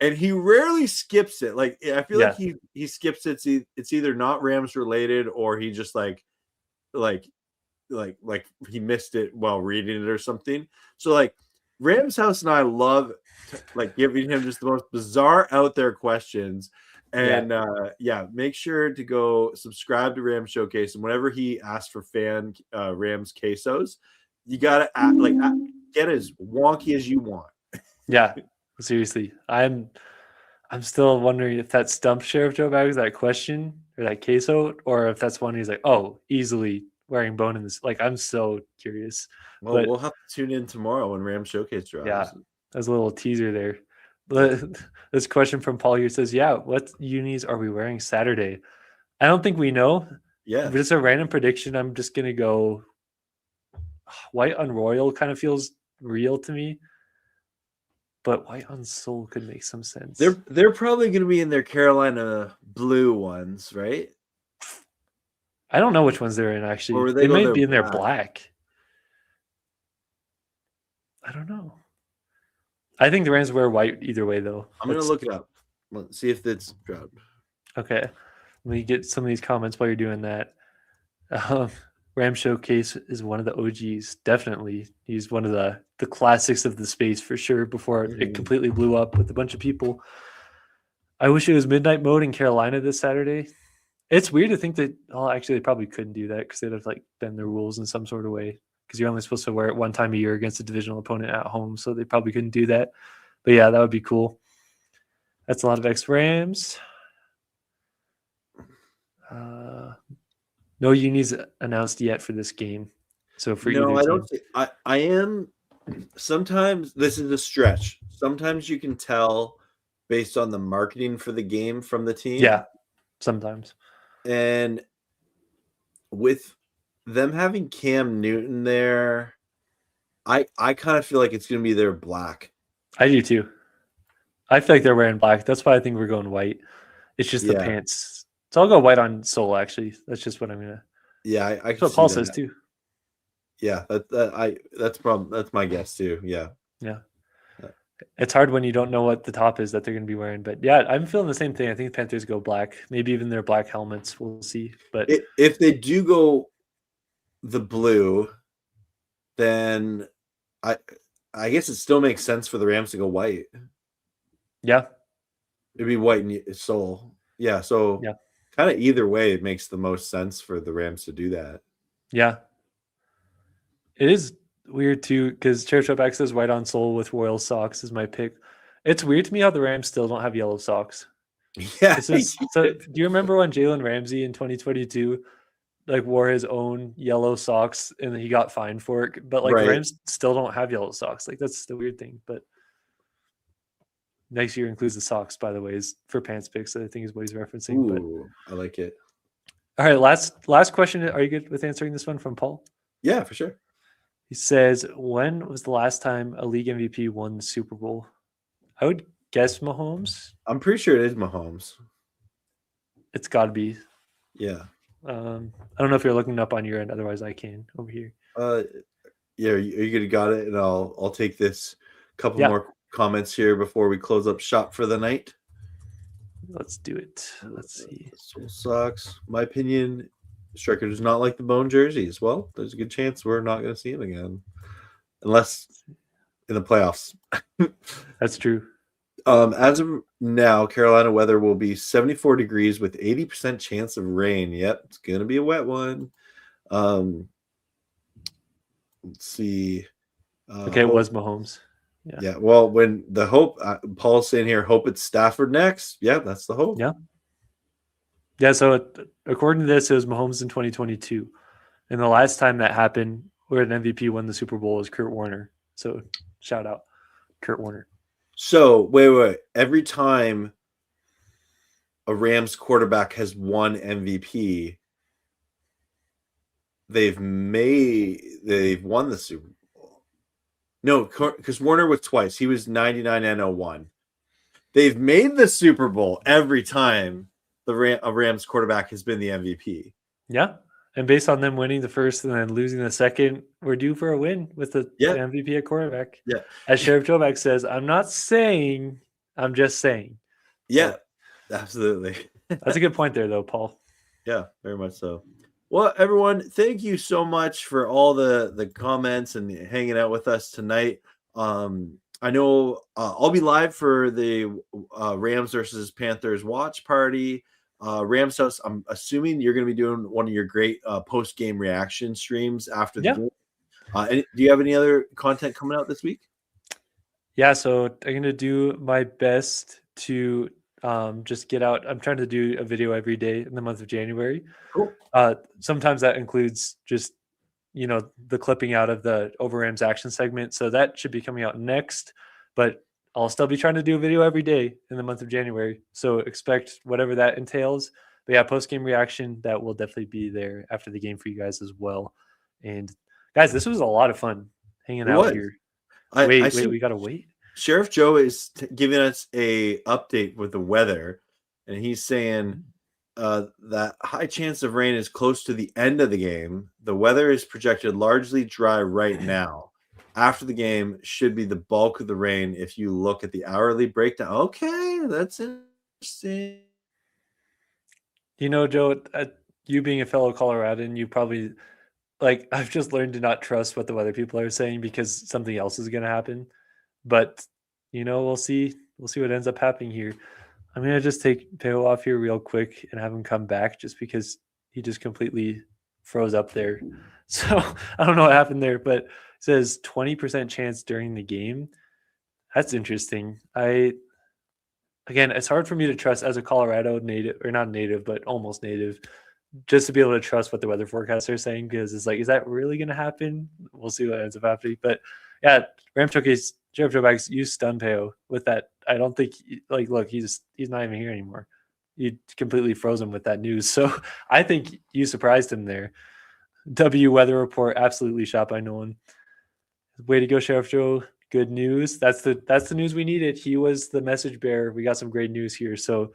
and he rarely skips it. Like I feel like he skips it. It's either not Rams related or he just like he missed it while reading it or something. So like Rams House and I love like giving him just the most bizarre out there questions. And make sure to go subscribe to Ram Showcase, and whenever he asks for fan Rams quesos, you gotta get as wonky as you want. Yeah, seriously, I'm still wondering if that stumped Sheriff Joe Bags, that question or that queso, or if that's one he's like, oh, easily wearing bone in this. Like, I'm so curious. Well, we'll have to tune in tomorrow when Ram Showcase drops. Yeah, that's a little teaser there. This question from Paul here says, what unis are we wearing Saturday? I don't think we know. Yeah. But it's a random prediction. I'm just going to go white on royal kind of feels real to me. But white on soul could make some sense. They're probably going to be in their Carolina blue ones, right? I don't know which ones they're in, actually. Or they might be in their black. I don't know. I think the Rams wear white either way, though. I'm going to look it up. Let's see if it's dropped. Okay. Let me get some of these comments while you're doing that. Ram Showcase is one of the OGs. Definitely. He's one of the classics of the space for sure before it completely blew up with a bunch of people. I wish it was midnight mode in Carolina this Saturday. It's weird to think that, actually, they probably couldn't do that because they'd have to bend the rules in some sort of way, because you're only supposed to wear it one time a year against a divisional opponent at home. So they probably couldn't do that. But yeah, that would be cool. That's a lot of X-Rams. No unis announced yet for this game. So for No, either I team. don't. I am. Sometimes this is a stretch. Sometimes you can tell based on the marketing for the game from the team. Yeah, sometimes. And with them having Cam Newton there, I kind of feel like it's going to be their black. I do too. I feel like they're wearing black. That's why I think we're going white. It's just the Yeah. pants. So I'll go white on Soul, actually. That's just what I'm going to. Yeah, I That's can what see Paul that. says too. Yeah, that's my guess too. Yeah. Yeah. It's hard when you don't know what the top is that they're going to be wearing. But yeah, I'm feeling the same thing. I think the Panthers go black. Maybe even their black helmets. We'll see. But If they do go the blue, then I guess it still makes sense for the Rams to go white. yeah. It'd be white and soul. Yeah, so Yeah. kind of either way, it makes the most sense for the Rams to do that. Yeah. It is weird too, because Church Up says white on Soul with royal socks is my pick. It's weird to me how the Rams still don't have yellow socks. Yeah. So do you remember when Jalen Ramsey in 2022 like wore his own yellow socks and he got fined for it? But like the Right. Rams still don't have yellow socks. Like that's the weird thing. But next year includes the socks, by the way, is for pants picks. I think is what he's referencing. Ooh, I like it. All right, last question. Are you good with answering this one from Paul? Yeah, for sure. He says, when was the last time a league MVP won the Super Bowl? I would guess Mahomes. I'm pretty sure it is Mahomes. It's got to be. Yeah. I don't know if you're looking it up on your end. Otherwise, I can over here. Yeah, are you good? Got it. And I'll take this couple more comments here before we close up shop for the night. Let's do it. Let's see. Soul sucks. My opinion, Striker does not like the bone jerseys. Well, there's a good chance we're not going to see him again, unless in the playoffs. That's true. As of now, Carolina weather will be 74 degrees with 80% chance of rain. Yep, it's going to be a wet one. Let's see. Okay, it was Mahomes. Yeah. Well, when the hope, Paul's saying here, hope it's Stafford next. Yeah, that's the hope. Yeah. Yeah. So according to this, it was Mahomes in 2022, and the last time that happened, where an MVP won the Super Bowl, was Kurt Warner. So shout out, Kurt Warner. So wait. Every time a Rams quarterback has won MVP, they've won the Super Bowl. No, because Warner was twice. He was 99 and 01. They've made the Super Bowl every time a Rams quarterback has been the MVP. Yeah. And based on them winning the first and then losing the second, we're due for a win with the MVP at quarterback. Yeah. As Sheriff Toback says, I'm not saying, I'm just saying. Yeah, absolutely. That's a good point there, though, Paul. Yeah, very much so. Well, everyone, thank you so much for all the comments and hanging out with us tonight. I know I'll be live for the Rams versus Panthers watch party. Rams House, I'm assuming you're going to be doing one of your great post-game reaction streams after the game. Do you have any other content coming out this week? Yeah, so I'm going to do my best to just get out. I'm trying to do a video every day in the month of January. Cool. Sometimes that includes just, the clipping out of the Over Rams action segment. So that should be coming out next, but I'll still be trying to do a video every day in the month of January. So expect whatever that entails. But yeah, post-game reaction, that will definitely be there after the game for you guys as well. And guys, this was a lot of fun hanging out here. Wait, we got to wait. Sheriff Joe is giving us a update with the weather, and he's saying that high chance of rain is close to the end of the game. The weather is projected largely dry right now. After the game should be the bulk of the rain if you look at the hourly breakdown. Okay, that's interesting. Joe, you being a fellow Coloradan, you probably I've just learned to not trust what the weather people are saying because something else is going to happen. But we'll see. We'll see what ends up happening here. I'm going to just take Payo off here real quick and have him come back just because he just completely froze up there. So I don't know what happened there, but it says 20% chance during the game. That's interesting. I again, it's hard for me to trust as a Colorado native, or not native, but almost native, just to be able to trust what the weather forecasts are saying, because it's like, is that really going to happen? We'll see what ends up happening. But yeah, Ramchuk Jared Jobags, you stun Peo with that. I don't think, like, look, he's not even here anymore. You completely froze him with that news. So I think you surprised him there. W Weather Report, absolutely shot by Nolan. Way to go, Sheriff Joe. Good news. That's the news we needed. He was the message bearer. We got some great news here. So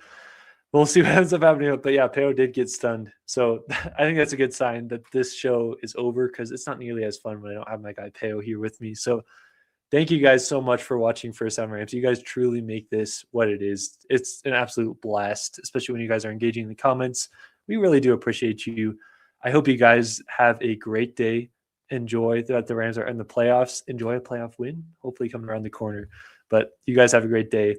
we'll see what ends up happening. But yeah, Peo did get stunned. So I think that's a good sign that this show is over, because it's not nearly as fun when I don't have my guy Peo here with me. So thank you guys so much for watching First Down Rams. You guys truly make this what it is. It's an absolute blast, especially when you guys are engaging in the comments. We really do appreciate you. I hope you guys have a great day. Enjoy that the Rams are in the playoffs. Enjoy a playoff win, hopefully coming around the corner. But you guys have a great day.